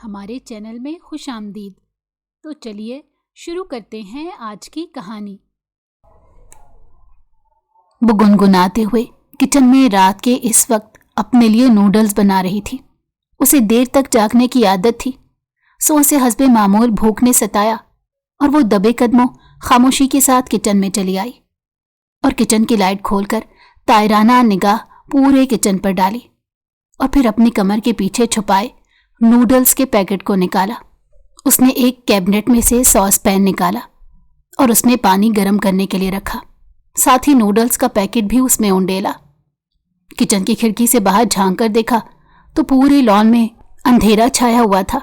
ہمارے چینل میں خوش آمدید۔ تو چلیے شروع کرتے ہیں آج کی کہانی۔ وہ گنگناتے ہوئے کچن میں رات کے اس وقت اپنے لیے نوڈلز بنا رہی تھی۔ اسے دیر تک جاگنے کی عادت تھی، سو اسے حسب معمول بھوک نے ستایا اور وہ دبے قدموں خاموشی کے ساتھ کچن میں چلی آئی اور کچن کی لائٹ کھول کر طائرانہ نگاہ پورے کچن پر ڈالی اور پھر اپنی کمر کے پیچھے چھپائے نوڈلز کے پیکٹ کو نکالا۔ اس نے ایک کیبنٹ میں سے ساس پین نکالا اور اس میں پانی گرم کرنے کے لیے رکھا، ساتھ ہی نوڈلز کا پیکٹ بھی اس میں اونڈیلا۔ کچن کی کھڑکی سے باہر جھانک کر دیکھا تو پورے لان میں اندھیرا چھایا ہوا تھا،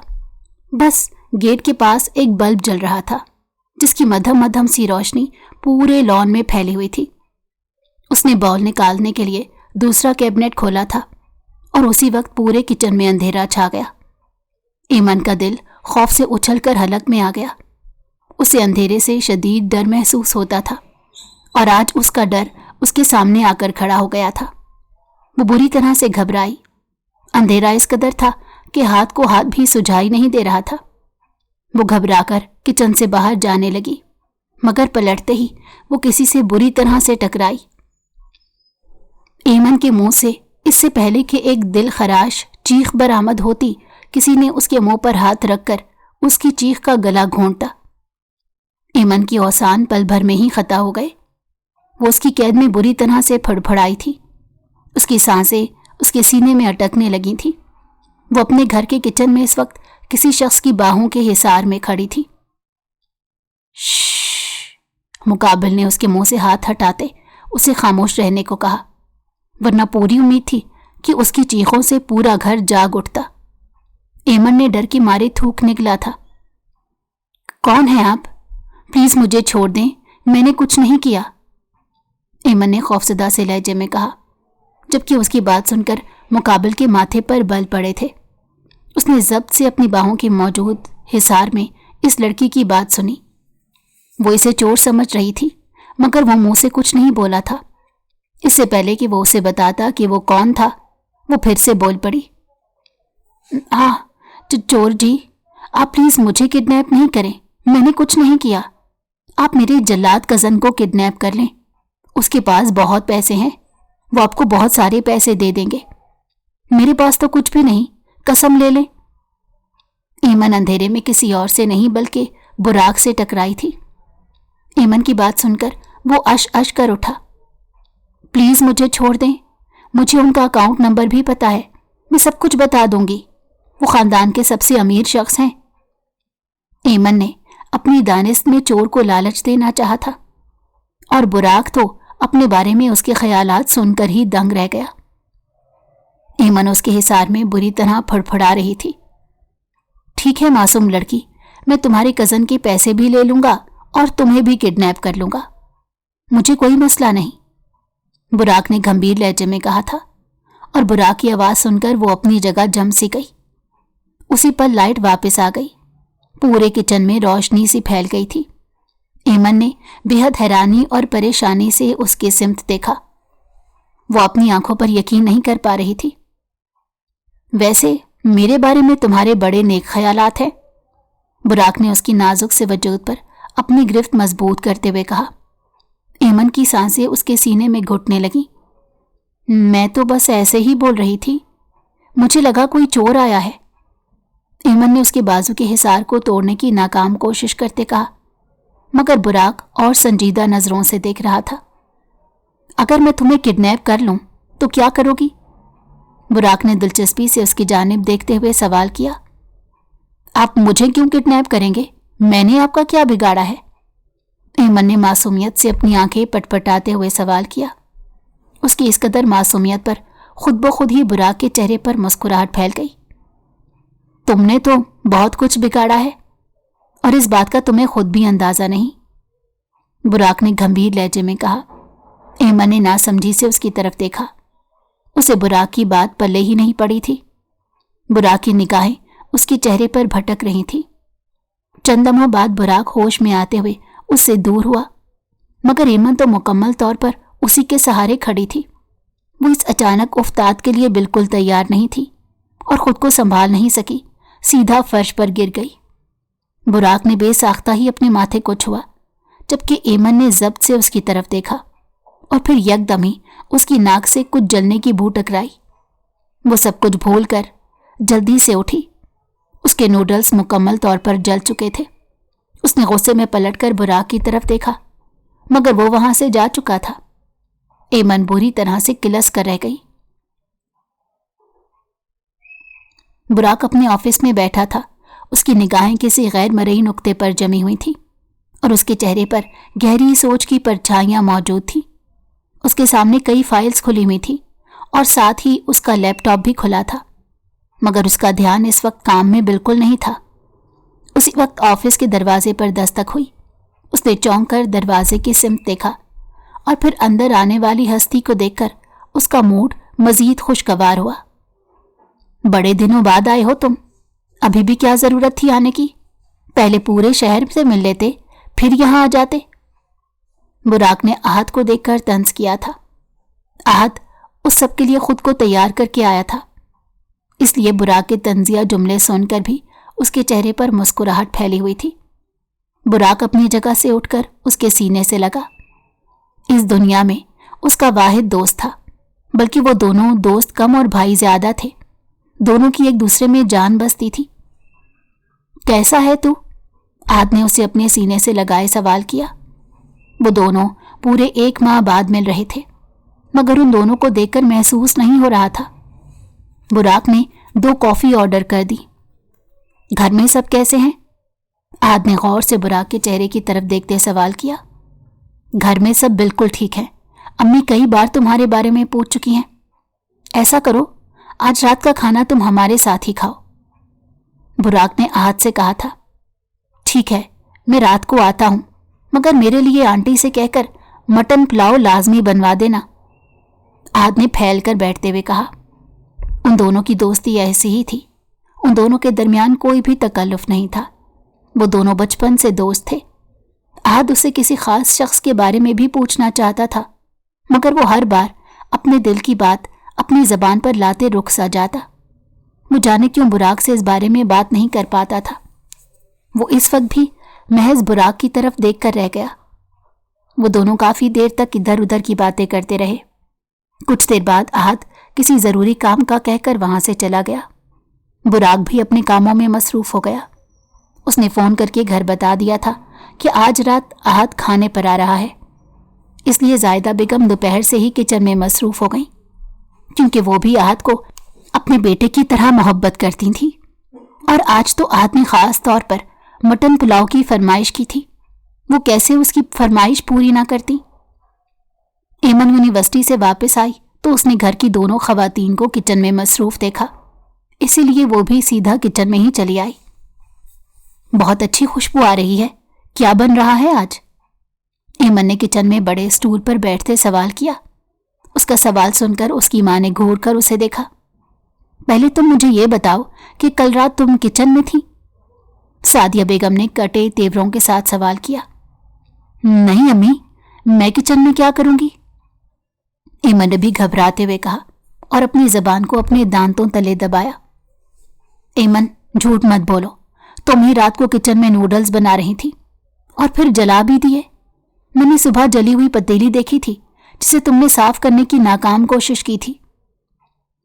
بس گیٹ کے پاس ایک بلب جل رہا تھا جس کی مدھم مدھم سی روشنی پورے لان میں پھیلی ہوئی تھی۔ اس نے باؤل نکالنے کے لیے دوسرا کیبنٹ کھولا تھا اور اسی وقت پورے کچن میں اندھیرا چھا گیا۔ ایمن کا دل خوف سے اچھل کر حلق میں آ گیا۔ اسے اندھیرے سے شدید ڈر محسوس ہوتا تھا اور آج اس کا ڈر اس کے سامنے آ کر کھڑا ہو گیا تھا۔ وہ بری طرح سے گھبرائی۔ اندھیرا اس قدر تھا کہ ہاتھ کو ہاتھ بھی سجھائی نہیں دے رہا تھا۔ وہ گھبرا کر کچن سے باہر جانے لگی، مگر پلٹتے ہی وہ کسی سے بری طرح سے ٹکرائی۔ ایمن کے منہ سے اس سے پہلے کہ ایک دل خراش چیخ برآمد ہوتی، کسی نے اس کے منہ پر ہاتھ رکھ کر اس کی چیخ کا گلا گھونٹا۔ ایمن کی اوسان پل بھر میں ہی خطا ہو گئے۔ وہ اس کی قید میں بری طرح سے پھڑپھڑائی تھی۔ اس کی سانسیں اس کے سینے میں اٹکنے لگی تھی۔ وہ اپنے گھر کے کچن میں اس وقت کسی شخص کی باہوں کے حصار میں کھڑی تھی۔ شش، مقابل نے اس کے منہ سے ہاتھ ہٹاتے اسے خاموش رہنے کو کہا، ورنہ پوری امید تھی کہ اس کی چیخوں سے پورا گھر جاگ اٹھتا۔ ایمن نے ڈر کی مارے تھوک نکلا تھا۔ کون ہیں آپ؟ پلیز مجھے چھوڑ دیں، میں نے کچھ نہیں کیا، ایمن نے خوفزدہ سے لہجے میں کہا، جبکہ اس کی بات سن کر مقابل کے ماتھے پر بل پڑے تھے۔ اس نے ضبط سے اپنی باہوں کے موجود حصار میں اس لڑکی کی بات سنی۔ وہ اسے چور سمجھ رہی تھی، مگر وہ منہ سے کچھ نہیں بولا تھا۔ اس سے پہلے کہ وہ اسے بتاتا کہ وہ کون تھا، وہ پھر سے بول پڑی، چور جی، آپ پلیز مجھے کڈنیپ نہیں کریں، میں نے کچھ نہیں کیا۔ آپ میرے جلاد کزن کو کڈنیپ کر لیں، اس کے پاس بہت پیسے ہیں، وہ آپ کو بہت سارے پیسے دے دیں گے۔ میرے پاس تو کچھ بھی نہیں، قسم لے لیں۔ ایمن اندھیرے میں کسی اور سے نہیں بلکہ براق سے ٹکرائی تھی۔ ایمن کی بات سن کر وہ اش کر اٹھا۔ پلیز مجھے چھوڑ دیں، مجھے ان کا اکاؤنٹ نمبر بھی پتا ہے، میں سب کچھ بتا دوں گی، وہ خاندان کے سب سے امیر شخص ہیں۔ ایمن نے اپنی دانست میں چور کو لالچ دینا چاہا تھا، اور براق تو اپنے بارے میں اس کے خیالات سن کر ہی دنگ رہ گیا۔ ایمن اس کے حصار میں بری طرح پھڑپھڑا رہی تھی۔ ٹھیک ہے معصوم لڑکی، میں تمہارے کزن کے پیسے بھی لے لوں گا اور تمہیں بھی کڈنیپ کر لوں گا، مجھے کوئی مسئلہ نہیں، براق نے گھمبیر لہجے میں کہا تھا، اور براق کی آواز سن کر وہ اپنی جگہ جم سی گئی۔ اسی پر لائٹ واپس آ گئی، پورے کچن میں روشنی سی پھیل گئی تھی۔ ایمن نے بے حد حیرانی اور پریشانی سے اس کے سمت دیکھا۔ وہ اپنی آنکھوں پر یقین نہیں کر پا رہی تھی۔ ویسے میرے بارے میں تمہارے بڑے نیک خیالات ہیں، براق نے اس کی نازک سے وجود پر اپنی گرفت مضبوط کرتے ہوئے کہا۔ ایمن کی سانسیں اس کے سینے میں گھٹنے لگیں۔ میں تو بس ایسے ہی بول رہی تھی، مجھے لگا کوئی چور آیا ہے، ایمن نے اس کے بازو کے حصار کو توڑنے کی ناکام کوشش کرتے کہا، مگر براق اور سنجیدہ نظروں سے دیکھ رہا تھا۔ اگر میں تمہیں کڈنیپ کر لوں تو کیا کرو گی؟ براق نے دلچسپی سے اس کی جانب دیکھتے ہوئے سوال کیا۔ آپ مجھے کیوں کڈنیپ کریں گے؟ میں نے آپ کا کیا بگاڑا ہے؟ ایمن نے معصومیت سے اپنی آنکھیں پٹپٹاتے ہوئے سوال کیا۔ اس کی اس قدر معصومیت پر خود بخود ہی براق کے چہرے پر مسکراہٹ پھیل گئی۔ تم نے تو بہت کچھ بگاڑا ہے، اور اس بات کا تمہیں خود بھی اندازہ نہیں، براق نے گھمبیر لہجے میں کہا۔ ایمن نے ناسمجھی سے اس کی طرف دیکھا۔ اسے براق کی بات پلے ہی نہیں پڑی تھی۔ براق کی نگاہیں اس کے چہرے پر بھٹک رہی تھی۔ چند لمحہ بعد براق ہوش میں آتے ہوئے اس سے دور ہوا، مگر ایمن تو مکمل طور پر اسی کے سہارے کھڑی تھی۔ وہ اس اچانک افتاد کے لیے بالکل تیار نہیں تھی اور خود کو سنبھال نہیں سکی، सीधा फर्श पर गिर गई। बुराक ने बेसाख्ता ही अपने माथे को छुआ, जबकि एमन ने जब्त से उसकी तरफ देखा और फिर यकदम ही उसकी नाक से कुछ जलने की बू टकराई। वो सब कुछ भूलकर जल्दी से उठी। उसके नूडल्स मुकम्मल तौर पर जल चुके थे। उसने गुस्से में पलटकर बुराक की तरफ देखा, मगर वो वहां से जा चुका था। एमन बुरी तरह से किलस कर रह गई। बुराक अपने ऑफिस में बैठा था। उसकी निगाहें किसी गैर मरई नुक्ते पर जमी हुई थी और उसके चेहरे पर गहरी सोच की परछाइयां मौजूद थी। उसके सामने कई फाइल्स खुली हुई थी और साथ ही उसका लैपटॉप भी खुला था, मगर उसका ध्यान इस वक्त काम में बिल्कुल नहीं था। उसी वक्त ऑफिस के दरवाजे पर दस्तक हुई। उसने चौंक कर दरवाजे की सिमत देखा और फिर अंदर आने वाली हस्ती को देखकर उसका मूड मजीद खुशगवार हुआ। बड़े दिनों बाद आए हो तुम, अभी भी क्या जरूरत थी आने की? पहले पूरे शहर से मिल लेते, फिर यहां आ जाते। बुराक ने आहत को देखकर तंज किया था। आहत उस सब के लिए खुद को तैयार करके आया था, इसलिए बुराक के तंजिया जुमले सुनकर भी उसके चेहरे पर मुस्कुराहट फैली हुई थी। बुराक अपनी जगह से उठकर उसके सीने से लगा। इस दुनिया में उसका वाहिद दोस्त था, बल्कि वो दोनों दोस्त कम और भाई ज्यादा थे। दोनों की एक दूसरे में जान बसती थी। कैसा है तू? आहत ने उसे अपने सीने से लगाए सवाल किया। वो दोनों पूरे 1 माह बाद मिल रहे थे, मगर उन दोनों को देखकर महसूस नहीं हो रहा था। बुराक ने 2 कॉफी ऑर्डर कर दी। घर में सब कैसे हैं? आहत ने गौर से बुराक के चेहरे की तरफ देखते सवाल किया। घर में सब बिल्कुल ठीक है। अम्मी कई बार तुम्हारे बारे में पूछ चुकी हैं। ऐसा करो, आज रात का खाना तुम हमारे साथ ही खाओ। बुराक ने आहत से कहा था। ठीक है, मैं रात को आता हूं, मगर मेरे लिए आंटी से कहकर मटन पुलाव लाजमी बनवा देना। आहत ने फैल कर बैठते हुए कहा। उन दोनों की दोस्ती ऐसी ही थी। उन दोनों के दरमियान कोई भी तकल्लुफ नहीं था। वो दोनों बचपन से दोस्त थे। आहत उससे किसी खास शख्स के बारे में भी पूछना चाहता था, मगर वो हर बार अपने दिल की बात अपनी जबान पर लाते रुक सा जाता। वो जाने क्यों बुराक से इस बारे में बात नहीं कर पाता था। वो इस वक्त भी महज बुराक की तरफ देख कर रह गया। वो दोनों काफी देर तक इधर उधर की बातें करते रहे। कुछ देर बाद आहत किसी जरूरी काम का कहकर वहां से चला गया। बुराक भी अपने कामों में मसरूफ हो गया। उसने फोन करके घर बता दिया था कि आज रात आहत खाने पर आ रहा है, इसलिए जायदा बेगम दोपहर से ही किचन में मसरूफ हो गई, क्योंकि वो भी आहत को अपने बेटे की तरह मोहब्बत करती थी। और आज तो आहत ने खास तौर पर मटन पुलाव की फरमाइश की थी। वो कैसे उसकी फरमाइश पूरी ना करती। एमन यूनिवर्सिटी से वापस आई तो उसने घर की दोनों खवातीन को किचन में मसरूफ देखा, इसीलिए वो भी सीधा किचन में ही चली आई। बहुत अच्छी खुशबू आ रही है, क्या बन रहा है आज? एमन ने किचन में बड़े स्टूल पर बैठते सवाल किया। उसका सवाल सुनकर उसकी मां ने घूर कर उसे देखा। पहले तुम मुझे ये बताओ कि कल रात तुम किचन में थी? सादिया बेगम ने कटे तेवरों के साथ सवाल किया। नहीं अम्मी, मैं किचन में क्या करूंगी? एमन ने भी घबराते हुए कहा और अपनी जबान को अपने दांतों तले दबाया। एमन, झूठ मत बोलो, तुम ही रात को किचन में नूडल्स बना रही थी और फिर जला भी दिए। मैंने सुबह जली हुई पतीली देखी थी जिसे तुमने साफ करने की नाकाम कोशिश की थी।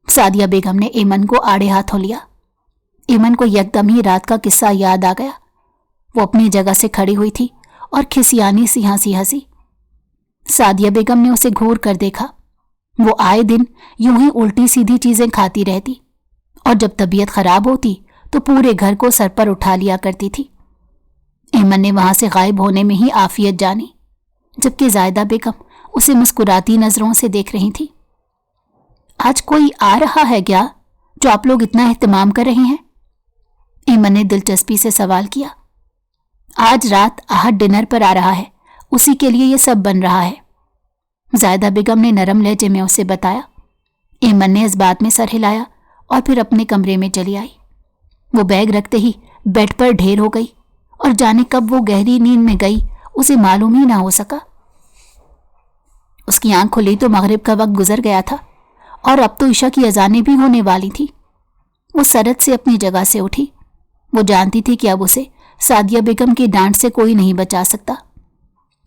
सादिया बेगम ने एमन को आड़े हाथों लिया। एमन को यकदम ही रात का किस्सा याद आ गया। वो अपनी जगह से खड़ी हुई थी और खिसियानी सी हंसी। सादिया बेगम ने उसे घूर कर देखा। वो आए दिन यूं ही उल्टी सीधी चीजें खाती रहती और जब तबीयत खराब होती तो पूरे घर को सर पर उठा लिया करती थी। एमन ने वहां से गायब होने में ही आफियत जानी, जबकि जायदा बेगम उसे मुस्कुराती नजरों से देख रही थी। आज कोई आ रहा है क्या जो आप लोग इतना एहतमाम कर रहे हैं? एमन ने दिलचस्पी से सवाल किया। आज रात आहत डिनर पर आ रहा है, उसी के लिए ये सब बन रहा है, जायदा बेगम ने नरम लहजे में उसे बताया। एमन ने इस बात में सर हिलाया और फिर अपने कमरे में चली आई। वो बैग रखते ही बेड पर ढेर हो गई और जाने कब वो गहरी नींद में गई उसे मालूम ही ना हो सका। उसकी आंख खुली तो मगरिब का वक्त गुजर गया था और अब तो ईशा की अजानें भी होने वाली थी। वो सरद से अपनी जगह से उठी वो जानती थी कि अब उसे सादिया बेगम की डांट से कोई नहीं बचा सकता।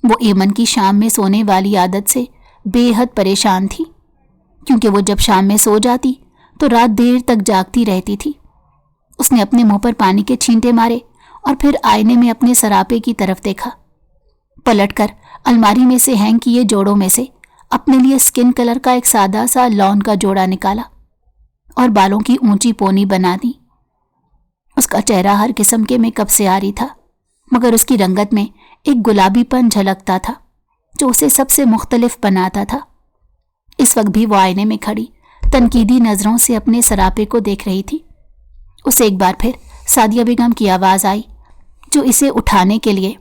वो ऐमन की शाम में सोने वाली आदत से बेहद परेशान थी, क्योंकि वो जब शाम में सो जाती तो रात देर तक जागती रहती थी। उसने अपने मुंह पर पानी के छींटे मारे और फिर आईने में अपने सरापे की तरफ देखा। पलटकर अलमारी में से हैंग किए जोड़ों में से अपने लिए स्किन कलर का एक सादा सा लॉन का जोड़ा निकाला और बालों की ऊंची पोनी बना दी। उसका चेहरा हर किस्म के मेकअप से आरी था, मगर उसकी रंगत में एक गुलाबीपन झलकता था जो उसे सबसे मुख्तलिफ बनाता था। इस वक्त भी वो आईने में खड़ी तनकीदी नजरों से अपने सरापे को देख रही थी। उसे एक बार फिर सादिया बेगम की आवाज आई, जो इसे उठाने के लिए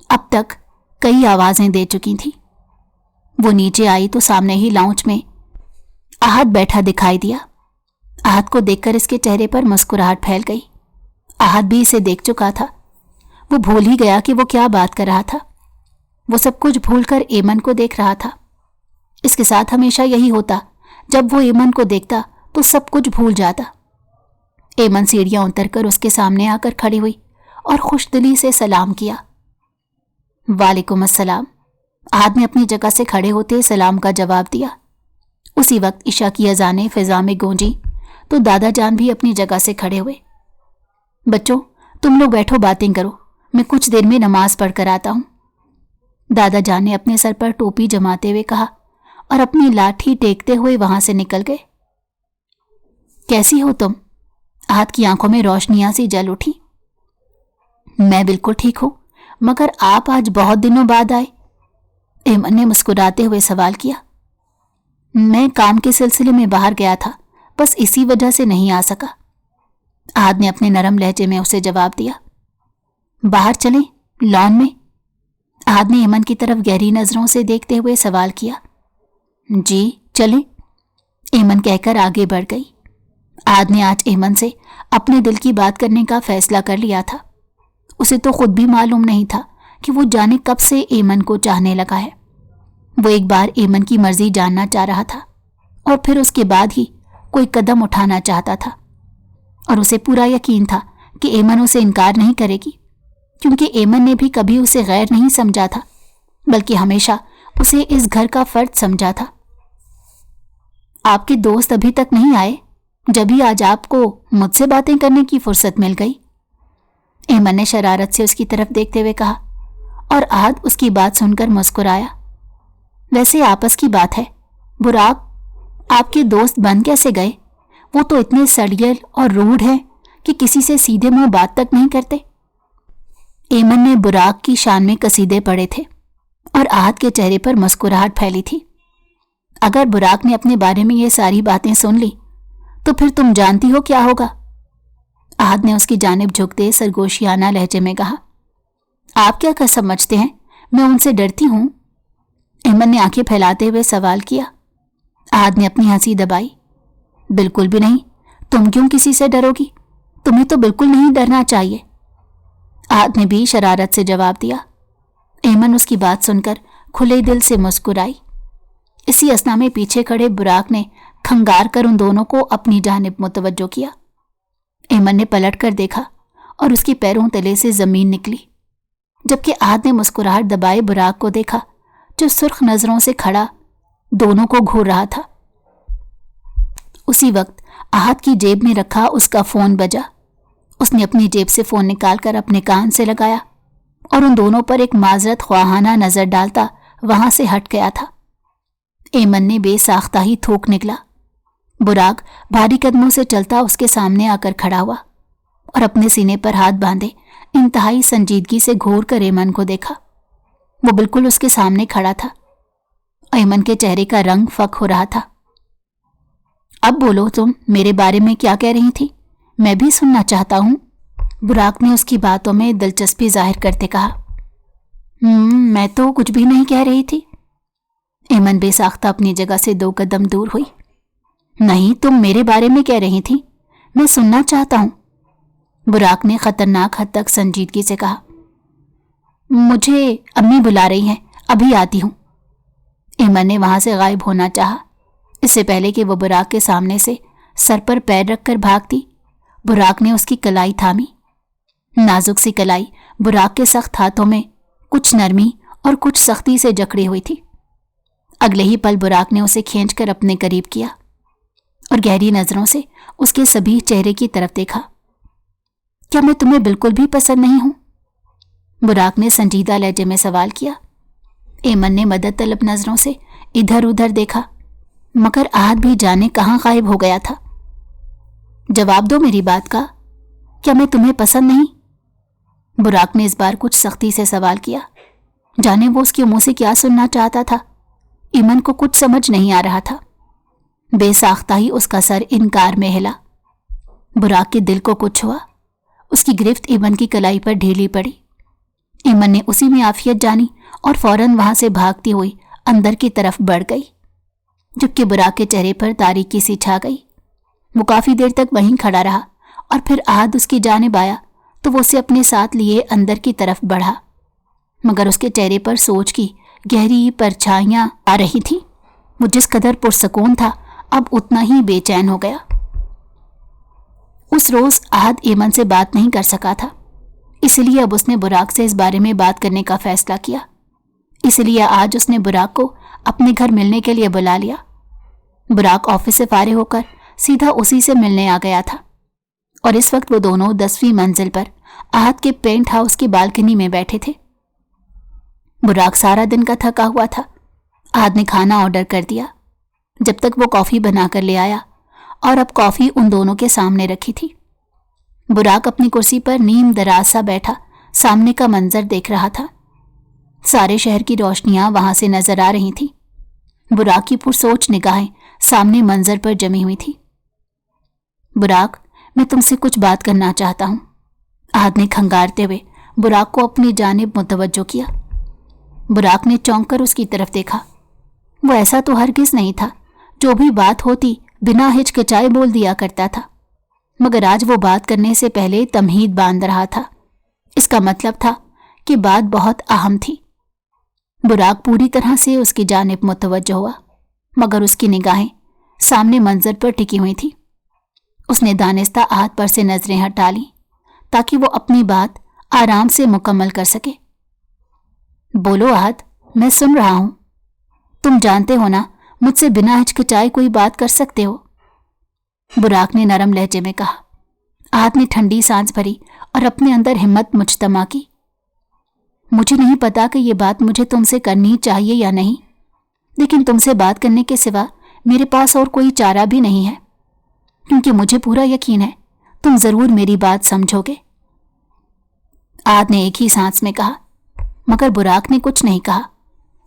अब तक कई आवाजें दे चुकी थी। वो नीचे आई तो सामने ही लाउंज में आहत बैठा दिखाई दिया। आहत को देखकर इसके चेहरे पर मुस्कुराहट फैल गई। आहत भी इसे देख चुका था। वो भूल ही गया कि वो क्या बात कर रहा था। वो सब कुछ भूलकर ऐमन को देख रहा था। इसके साथ हमेशा यही होता, जब वो ऐमन को देखता तो सब कुछ भूल जाता। ऐमन सीढ़ियां उतरकर उसके सामने आकर खड़ी हुई और खुशदिली से सलाम किया। वालेकुम अस्सलाम। आहत ने अपनी जगह से खड़े होते सलाम का जवाब दिया। उसी वक्त इशा की अजानें फिजा में गूंजी तो दादा जान भी अपनी जगह से खड़े हुए। बच्चों, तुम लोग बैठो, बातें करो, मैं कुछ देर में नमाज पढ़ कर आता हूं। दादा जान ने अपने सर पर टोपी जमाते हुए कहा और अपनी लाठी टेकते हुए वहां से निकल गए। कैसी हो तुम? आहत की आंखों में रोशनियां सी जल उठी। मैं बिल्कुल ठीक हूं, मगर आप आज बहुत दिनों बाद आए। ऐमन ने मुस्कुराते हुए सवाल किया। मैं काम के सिलसिले में बाहर गया था, बस इसी वजह से नहीं आ सका। आहत ने अपने नरम लहजे में उसे जवाब दिया। बाहर चलें, लॉन में? आहत ने ऐमन की तरफ गहरी नजरों से देखते हुए सवाल किया। जी चलें, ऐमन कहकर आगे बढ़ गई। आहत ने आज ऐमन से अपने दिल की बात करने का फैसला कर लिया था। उसे तो खुद भी मालूम नहीं था कि वो जाने कब से ऐमन को चाहने लगा है। वो एक बार ऐमन की मर्जी जानना चाह रहा था और फिर उसके बाद ही कोई कदम उठाना चाहता था, और उसे पूरा यकीन था कि ऐमन उसे इनकार नहीं करेगी, क्योंकि ऐमन ने भी कभी उसे गैर नहीं समझा था, बल्कि हमेशा उसे इस घर का फर्द समझा था। आपके दोस्त अभी तक नहीं आए, जब ही आज आपको मुझसे बातें करने की फुर्सत मिल गई। ऐमन ने शरारत से उसकी तरफ देखते हुए कहा, और आहत उसकी बात सुनकर मुस्कुराया। वैसे आपस की बात है, बुराक, आपके दोस्त बन कैसे गए? वो तो इतने सड़ियल और रूड हैं कि किसी से सीधे मुंह बात तक नहीं करते। ऐमन ने बुराक की शान में कसीदे पढ़े थे और आहत के चेहरे पर मुस्कुराहट फैली थी। अगर बुराक ने अपने बारे में ये सारी बातें सुन ली तो फिर तुम जानती हो क्या होगा। आहत ने उसकी जानिब झुकते सरगोशियाना लहजे में कहा। आप क्या कर समझते हैं मैं उनसे डरती हूं? ऐमन ने आंखें फैलाते हुए सवाल किया। आहत ने अपनी हंसी दबाई। बिल्कुल भी नहीं, तुम क्यों किसी से डरोगी? तुम्हें तो बिल्कुल नहीं डरना चाहिए। आहत ने भी शरारत से जवाब दिया। ऐमन उसकी बात सुनकर खुले दिल से मुस्कुराई। इसी असना में पीछे खड़े बुराक ने खंगार कर उन दोनों को अपनी जानिब मुतवज्जो किया। ऐमन ने पलट कर देखा और उसके पैरों तले से जमीन निकली, जबकि आहत ने मुस्कुराहट दबाए बुराक को देखा, जो सुर्ख नजरों से खड़ा दोनों को घूर रहा था। उसी वक्त आहत की जेब में रखा उसका फोन बजा। उसने अपनी जेब से फोन निकालकर अपने कान से लगाया और उन दोनों पर एक माजरत ख्वाहाना नजर डालता वहां से हट गया था। ऐमन ने बेसाख्ता ही थूक निकला। बुराक भारी कदमों से चलता उसके सामने आकर खड़ा हुआ और अपने सीने पर हाथ बांधे इंतहाई संजीदगी से घूर कर ऐमन को देखा। वो बिल्कुल उसके सामने खड़ा था। ऐमन के चेहरे का रंग फक हो रहा था। अब बोलो, तुम मेरे बारे में क्या कह रही थी? मैं भी सुनना चाहता हूं। बुराक ने उसकी बातों में दिलचस्पी जाहिर करते कहा। मैं तो कुछ भी नहीं कह रही थी। ऐमन बेसाख्ता अपनी जगह से 2 कदम दूर हुई। नहीं, तुम मेरे बारे में कह रही थी, मैं सुनना चाहता हूं। बुराक ने खतरनाक हद तक संजीदगी से कहा। मुझे अम्मी बुला रही हैं, अभी आती हूं। ऐमन ने वहां से गायब होना चाहा। इससे पहले कि वो बुराक के सामने से सर पर पैर रखकर भागती, बुराक ने उसकी कलाई थामी नाजुक सी कलाई बुराक के सख्त हाथों में कुछ नरमी और कुछ सख्ती से जकड़ी हुई थी। अगले ही पल बुराक ने उसे खींचकर अपने करीब किया और गहरी नजरों से उसके सभी चेहरे की तरफ देखा। क्या मैं तुम्हें बिल्कुल भी पसंद नहीं हूं? बुराक ने संजीदा लहजे में सवाल किया। एमन ने मदद तलब नजरों से इधर उधर देखा, मगर आहद भी जाने कहां गायब हो गया था। जवाब दो मेरी बात का, क्या मैं तुम्हें पसंद नहीं? बुराक ने इस बार कुछ सख्ती से सवाल किया। जाने वो उसके मुंह से क्या सुनना चाहता था। ईमन को कुछ समझ नहीं आ रहा था। बेसाख्ता ही उसका सर इनकार में हिला। बुराक के दिल को कुछ हुआ। उसकी गिरफ्त ईमन की कलाई पर ढीली पड़ी। ईमन ने उसी में आफियत जानी और फौरन वहां से भागती हुई अंदर की तरफ बढ़ गई, जबकि बुराक के चेहरे पर तारीकी सी छा गई। वो काफी देर तक वहीं खड़ा रहा और फिर आहद उसकी जानिब आया तो वो उसे अपने साथ लिए अंदर की तरफ बढ़ा, मगर उसके चेहरे पर सोच की गहरी परछाइयां आ रही थी। वो जिस कदर पुरसकून था अब उतना ही बेचैन हो गया। उस रोज आहद ईमन से बात नहीं कर सका था, इसलिए अब उसने बुराक से इस बारे में बात करने का फैसला किया। इसलिए आज उसने बुराक को अपने घर मिलने के लिए बुला लिया। बुराक ऑफिस से फारिग होकर सीधा उसी से मिलने आ गया था और इस वक्त वो दोनों 10वीं मंजिल पर आहद के पेंट हाउस की बालकनी में बैठे थे। बुराक सारा दिन का थका हुआ था। आहद ने खाना ऑर्डर कर दिया जब तक वो कॉफी बनाकर ले आया और अब कॉफी उन दोनों के सामने रखी थी। बुराक अपनी कुर्सी पर नीम दराज सा बैठा सामने का मंजर देख रहा था। सारे शहर की रोशनियां वहां से नजर आ रही थी। बुराक की पुरसोच निगाहें सामने मंजर पर जमी हुई थी। बुराक, मैं तुमसे कुछ बात करना चाहता हूं। आहद ने खंगारते हुए बुराक को अपनी जानिब मुतवज्जो किया। बुराक ने चौंक कर उसकी तरफ देखा। वो ऐसा तो हरगिज नहीं था। जो भी बात होती बिना हिचकिचाए बोल दिया करता था, मगर आज वो बात करने से पहले तमहीद बांध रहा था। इसका मतलब था कि बात बहुत अहम थी। बुराक पूरी तरह से उसकी जानिब मुतवज्जो हुआ, मगर उसकी निगाहें सामने मंजर पर टिकी हुई थी। उसने दानिस्ता आहद पर से नजरें हटा ली ताकि वो अपनी बात आराम से मुकम्मल कर सके। बोलो आहद, मैं सुन रहा हूं। तुम जानते हो ना, मुझसे बिना हिचकिचाए कोई बात कर सकते हो। बुराक ने नरम लहजे में कहा। आहद ने ठंडी सांस भरी और अपने अंदर हिम्मत मुजतमा की। मुझे नहीं पता कि ये बात मुझे तुमसे करनी चाहिए या नहीं, लेकिन तुमसे बात करने के सिवा मेरे पास और कोई चारा भी नहीं है, क्योंकि मुझे पूरा यकीन है तुम जरूर मेरी बात समझोगे। आहद ने एक ही सांस में कहा, मगर बुराक ने कुछ नहीं कहा।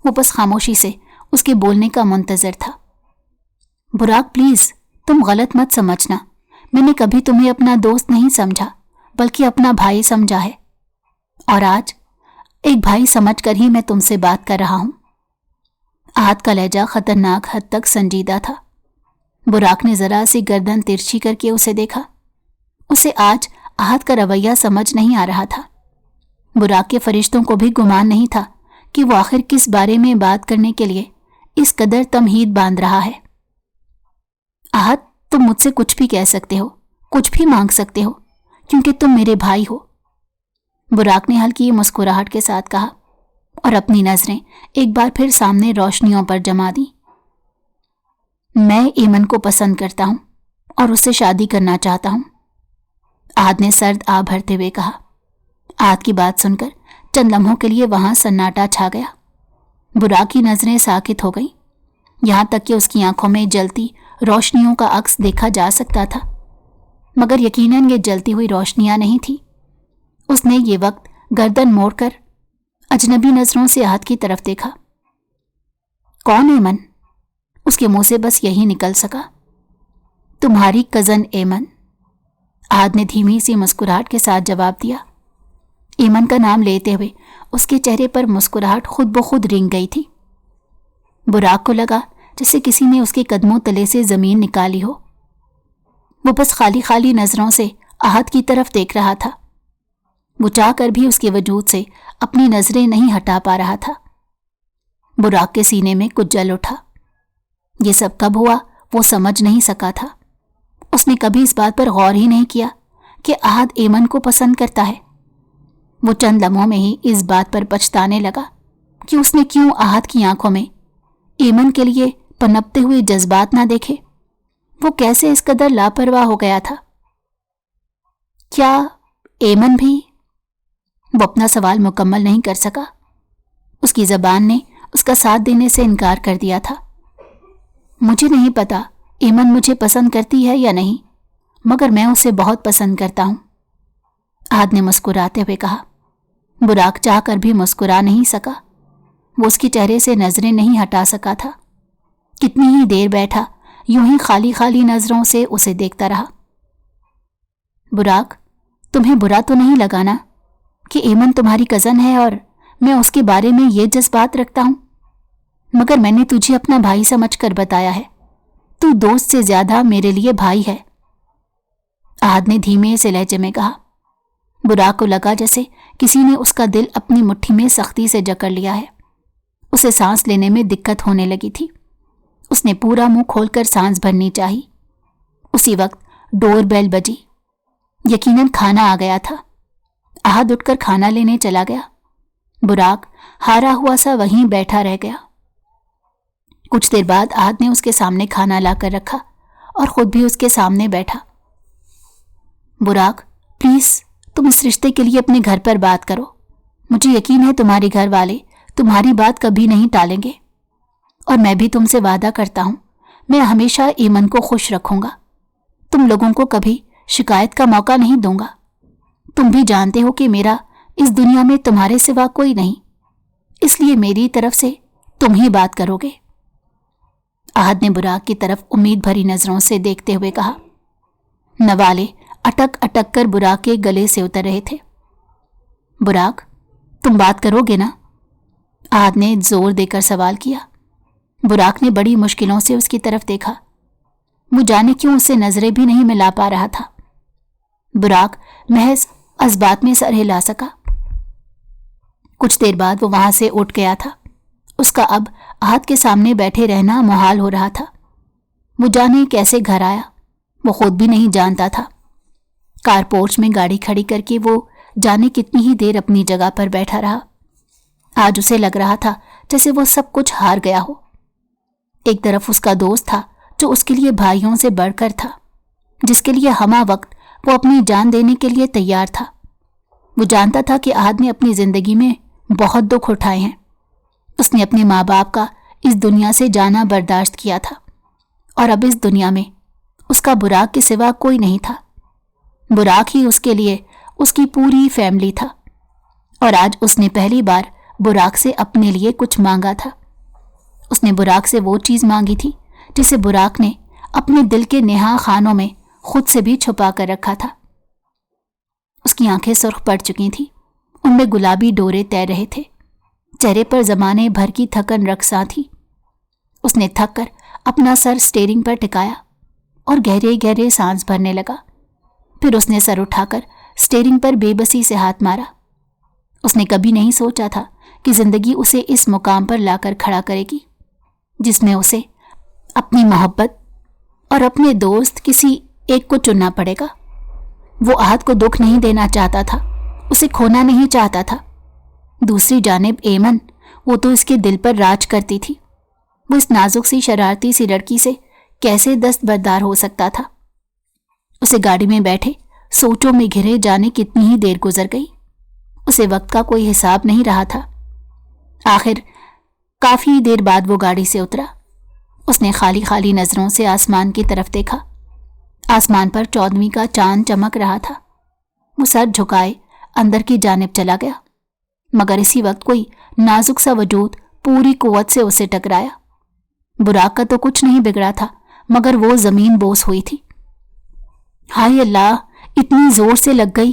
वो बस खामोशी से उसके बोलने का मुंतजर था। बुराक प्लीज, तुम गलत मत समझना। मैंने कभी तुम्हें अपना दोस्त नहीं समझा, बल्कि अपना भाई समझा है, और आज एक भाई समझकर ही मैं तुमसे बात कर रहा हूं। आहद का लहजा खतरनाक हद तक संजीदा था। बुराक ने जरा सी गर्दन तिरछी करके उसे देखा। उसे आज आहद का रवैया समझ नहीं आ रहा था। बुराक के फरिश्तों को भी गुमान नहीं था कि वो आखिर किस बारे में बात करने के लिए इस कदर तमहीद बांध रहा है। आहद, तुम मुझसे कुछ भी कह सकते हो, कुछ भी मांग सकते हो, क्योंकि तुम मेरे भाई हो। बुराक ने हल्की मुस्कुराहट के साथ कहा और अपनी नजरें एक बार फिर सामने रोशनियों पर जमा दी। मैं ईमन को पसंद करता हूं और उससे शादी करना चाहता हूं, आहद ने सर्द आ भरते हुए कहा। आहद की बात सुनकर चंद लम्हों के लिए वहां सन्नाटा छा गया। बुराक की नजरें साकित हो गईं, यहां तक कि उसकी आंखों में जलती रोशनियों का अक्स देखा जा सकता था, मगर यकीनन ये जलती हुई रोशनियां नहीं थी। उसने ये वक्त गर्दन मोड़कर अजनबी नजरों से आहद की तरफ देखा। कौन एमन? उसके मुंह से बस यही निकल सका, तुम्हारी कजन एमन। आहद ने धीमी सी मुस्कुराहट के साथ जवाब दिया। एमन का नाम लेते हुए उसके चेहरे पर मुस्कुराहट खुद ब खुद रिंग गई थी। बुराक को लगा जैसे किसी ने उसके कदमों तले से जमीन निकाली हो। वो बस खाली खाली नजरों से आहद की तरफ देख रहा था। वो चाहकर भी उसके वजूद से अपनी नजरें नहीं हटा पा रहा था। बुराक के सीने में कुछ जल उठा। ये सब कब हुआ वो समझ नहीं सका था। उसने कभी इस बात पर गौर ही नहीं किया कि आहद एमन को पसंद करता है وہ चंद लम्हों में ही इस बात पर पछताने लगा कि उसने क्यों आहत की आंखों में एमन के लिए पनपते हुए जज्बात ना देखे। वो कैसे इस कदर लापरवाह हो गया था? क्या एमन भी? वो अपना सवाल मुकम्मल नहीं कर सका। उसकी जबान ने उसका साथ देने से इनकार कर दिया था। मुझे नहीं पता एमन मुझे पसंद करती है या नहीं, मगर मैं उसे बहुत पसंद करता हूं, आहद ने मुस्कुराते हुए कहा। बुराक चाहकर भी मुस्कुरा नहीं सका। वो उसके चेहरे से नजरें नहीं हटा सका था। कितनी ही देर बैठा यूं ही खाली खाली नजरों से उसे देखता रहा। बुराक, तुम्हें बुरा तो नहीं लगा ना कि एमन तुम्हारी कज़न है और मैं उसके बारे में ये जज्बात रखता हूं? मगर मैंने तुझे अपना भाई समझकर बताया है। तू दोस्त से ज्यादा मेरे लिए भाई है, आहद ने धीमे से लहजे में कहा। बुराक को लगा जैसे किसी ने उसका दिल अपनी मुट्ठी में सख्ती से जकड़ लिया है। उसे सांस लेने में दिक्कत होने लगी थी। उसने पूरा मुंह खोलकर सांस भरनी चाहिए। उसी वक्त डोर बेल बजी। यकीनन खाना आ गया था। आहद उठकर खाना लेने चला गया। बुराक हारा हुआ सा वहीं बैठा रह गया। कुछ देर बाद आहद ने उसके सामने खाना लाकर रखा और खुद भी उसके सामने बैठा। बुराक, प्लीज तुम इस रिश्ते के लिए अपने घर पर बात करो। मुझे यकीन है तुम्हारे घर वाले तुम्हारी बात कभी नहीं टालेंगे, और मैं भी तुमसे वादा करता हूं मैं हमेशा एमन को खुश रखूंगा। तुम लोगों को कभी शिकायत का मौका नहीं दूंगा। तुम भी जानते हो कि मेरा इस दुनिया में तुम्हारे सिवा कोई नहीं, इसलिए मेरी तरफ से तुम ही बात करोगे। आहद ने बुराक की तरफ उम्मीद भरी नजरों से देखते हुए कहा। नवाले अटक अटक कर बुराक के गले से उतर रहे थे। बुराक, तुम बात करोगे ना? आहद ने जोर देकर सवाल किया। बुराक ने बड़ी मुश्किलों से उसकी तरफ देखा। वो जाने क्यों उससे नजरें भी नहीं मिला पा रहा था। बुराक महज इस बात में सर हिला सका। कुछ देर बाद वो वहां से उठ गया था। उसका अब आहद के सामने बैठे रहना मुहाल हो रहा था। वो जाने कैसे घर आया, वो खुद भी नहीं जानता था। कार पोर्च में गाड़ी खड़ी करके वो जाने कितनी ही देर अपनी जगह पर बैठा रहा। आज उसे लग रहा था जैसे वो सब कुछ हार गया हो। एक तरफ उसका दोस्त था जो उसके लिए भाइयों से बढ़कर था, जिसके लिए हमा वक्त वो अपनी जान देने के लिए तैयार था। वो जानता था कि आहद ने अपनी जिंदगी में बहुत दुख उठाए हैं। उसने अपने माँ बाप का इस दुनिया से जाना बर्दाश्त किया था, और अब इस दुनिया में उसका बुराक के सिवा कोई नहीं था। बुराक ही उसके लिए उसकी पूरी फैमिली था, और आज उसने पहली बार बुराक से अपने लिए कुछ मांगा था। उसने बुराक से वो चीज मांगी थी जिसे बुराक ने अपने दिल के नेहा खानों में खुद से भी छुपा कर रखा था। उसकी आंखें सुर्ख पड़ चुकी थीं, उनमें गुलाबी डोरे तैर रहे थे। चेहरे पर जमाने भर की थकन रकसा थी। उसने थक कर अपना सर स्टीयरिंग पर टिकाया और गहरे गहरे सांस भरने लगा। फिर उसने सर उठाकर स्टीयरिंग पर बेबसी से हाथ मारा। उसने कभी नहीं सोचा था कि जिंदगी उसे इस मुकाम पर लाकर खड़ा करेगी, जिसमें उसे अपनी मोहब्बत और अपने दोस्त किसी एक को चुनना पड़ेगा। वो आहद को दुख नहीं देना चाहता था, उसे खोना नहीं चाहता था। दूसरी जानिब एमन, वो तो इसके दिल पर राज करती थी। वो इस नाजुक सी शरारती सी लड़की से कैसे दस्तबरदार हो सकता था। उसे गाड़ी में बैठे सोचों में घिरे जाने कितनी ही देर गुजर गई। उसे वक्त का कोई हिसाब नहीं रहा था। आखिर काफी देर बाद वो गाड़ी से उतरा। उसने खाली खाली नजरों से आसमान की तरफ देखा। आसमान पर 14वीं का चांद चमक रहा था। वो सर झुकाए अंदर की जानिब चला गया, मगर इसी वक्त कोई नाजुक सा वजूद पूरी कुव्वत से उसे टकराया। बुराक का तो कुछ नहीं बिगड़ा था, मगर वो जमीन बोस हुई थी। हाय अल्लाह, इतनी जोर से लग गई।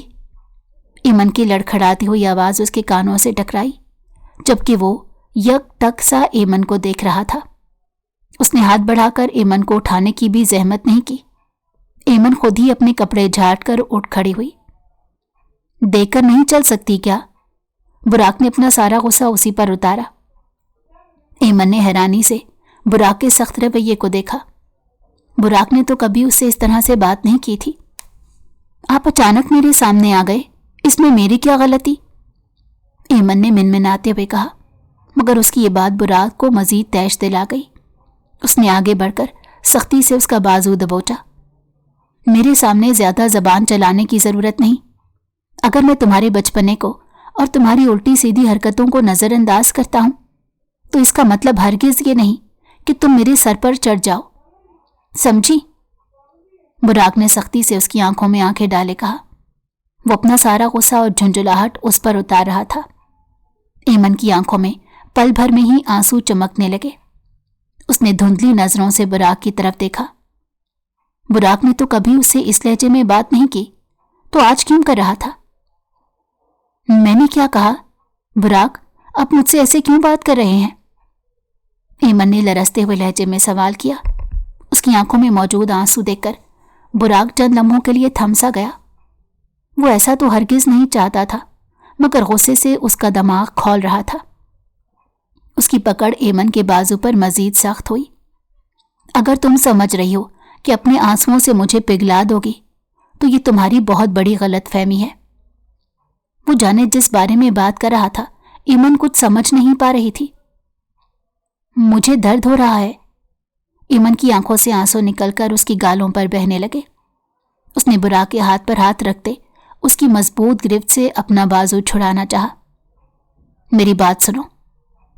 एमन की लड़खड़ाती हुई आवाज उसके कानों से टकराई, जबकि वो यक तक सा एमन को देख रहा था। उसने हाथ बढ़ाकर एमन को उठाने की भी जहमत नहीं की। एमन खुद ही अपने कपड़े झाड़ कर उठ खड़ी हुई। देखकर नहीं चल सकती क्या? बुराक ने अपना सारा गुस्सा उसी पर उतारा। एमन ने हैरानी से बुराक के सख्त रवैये को देखा। बुराक ने तो कभी उससे इस तरह से बात नहीं की थी। आप अचानक मेरे सामने आ गए, इसमें मेरी क्या गलती? ایمن نے منمناتے ہوئے کہا، مگر اس کی یہ بات براق کو مزید تیش دلا گئی۔ اس نے آگے بڑھ کر سختی سے اس کا بازو دبوچا۔ میرے سامنے زیادہ زبان چلانے کی ضرورت نہیں۔ اگر میں تمہارے بچپنے کو اور تمہاری الٹی سیدھی حرکتوں کو نظر انداز کرتا ہوں تو اس کا مطلب ہرگز یہ نہیں کہ تم میرے سر پر چڑھ جاؤ، سمجھی؟ براق نے سختی سے اس کی آنکھوں میں آنکھیں ڈالے کہا۔ وہ اپنا سارا غصہ اور جھنجھلاہٹ اس پر اتار رہا تھا۔ ایمن کی آنکھوں میں پل بھر میں ہی آنسو چمکنے لگے۔ اس نے دھندلی نظروں سے براق کی طرف دیکھا۔ براق نے تو کبھی اس سے اس لہجے میں بات نہیں کی، تو آج کیوں کر رہا تھا؟ میں نے کیا کہا؟ براق، آپ مجھ سے ایسے کیوں بات کر رہے ہیں؟ ایمن نے لرزتے ہوئے لہجے میں سوال کیا۔ اس کی آنکھوں میں موجود آنسو دیکھ کر براق چند لمحوں کے لیے تھم سا گیا۔ وہ ایسا تو ہرگز نہیں چاہتا تھا، مگر غصے سے اس کا دماغ کھول رہا تھا۔ اس کی پکڑ ایمن کے بازو پر مزید سخت ہوئی۔ اگر تم سمجھ رہی ہو کہ اپنے آنسوؤں سے مجھے پگھلا دو گی تو یہ تمہاری بہت بڑی غلط فہمی ہے۔ وہ جانے جس بارے میں بات کر رہا تھا ایمن کچھ سمجھ نہیں پا رہی تھی۔ مجھے درد ہو رہا ہے۔ ایمن کی آنکھوں سے آنسو نکل کر اس کی گالوں پر بہنے لگے۔ اس نے براق کے ہاتھ پر ہاتھ رکھتے اس کی مضبوط گرفت سے اپنا بازو چھڑانا چاہا۔ میری بات سنو،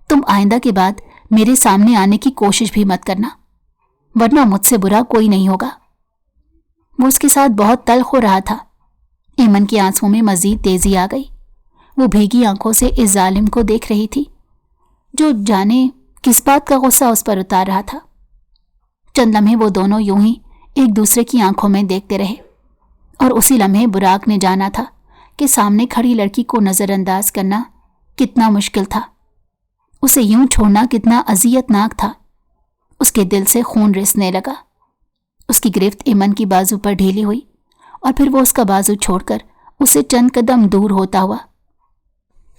تم آئندہ کے بعد میرے سامنے آنے کی کوشش بھی مت کرنا، ورنہ مجھ سے برا کوئی نہیں ہوگا۔ وہ اس کے ساتھ بہت تلخ ہو رہا تھا۔ ایمن کی آنسوؤں میں مزید تیزی آ گئی۔ وہ بھیگی آنکھوں سے اس ظالم کو دیکھ رہی تھی جو جانے کس بات کا غصہ اس پر اتار رہا تھا۔ چند لمحے وہ دونوں یوں ہی ایک دوسرے کی آنکھوں میں دیکھتے رہے، اور اسی لمحے براق نے جانا تھا کہ سامنے کھڑی لڑکی کو نظر انداز کرنا کتنا مشکل تھا، اسے یوں چھوڑنا کتنا اذیت ناک تھا۔ اس کے دل سے خون رسنے لگا۔ اس کی گرفت ایمن کی بازو پر ڈھیلی ہوئی اور پھر وہ اس کا بازو چھوڑ کر اسے چند قدم دور ہوتا ہوا۔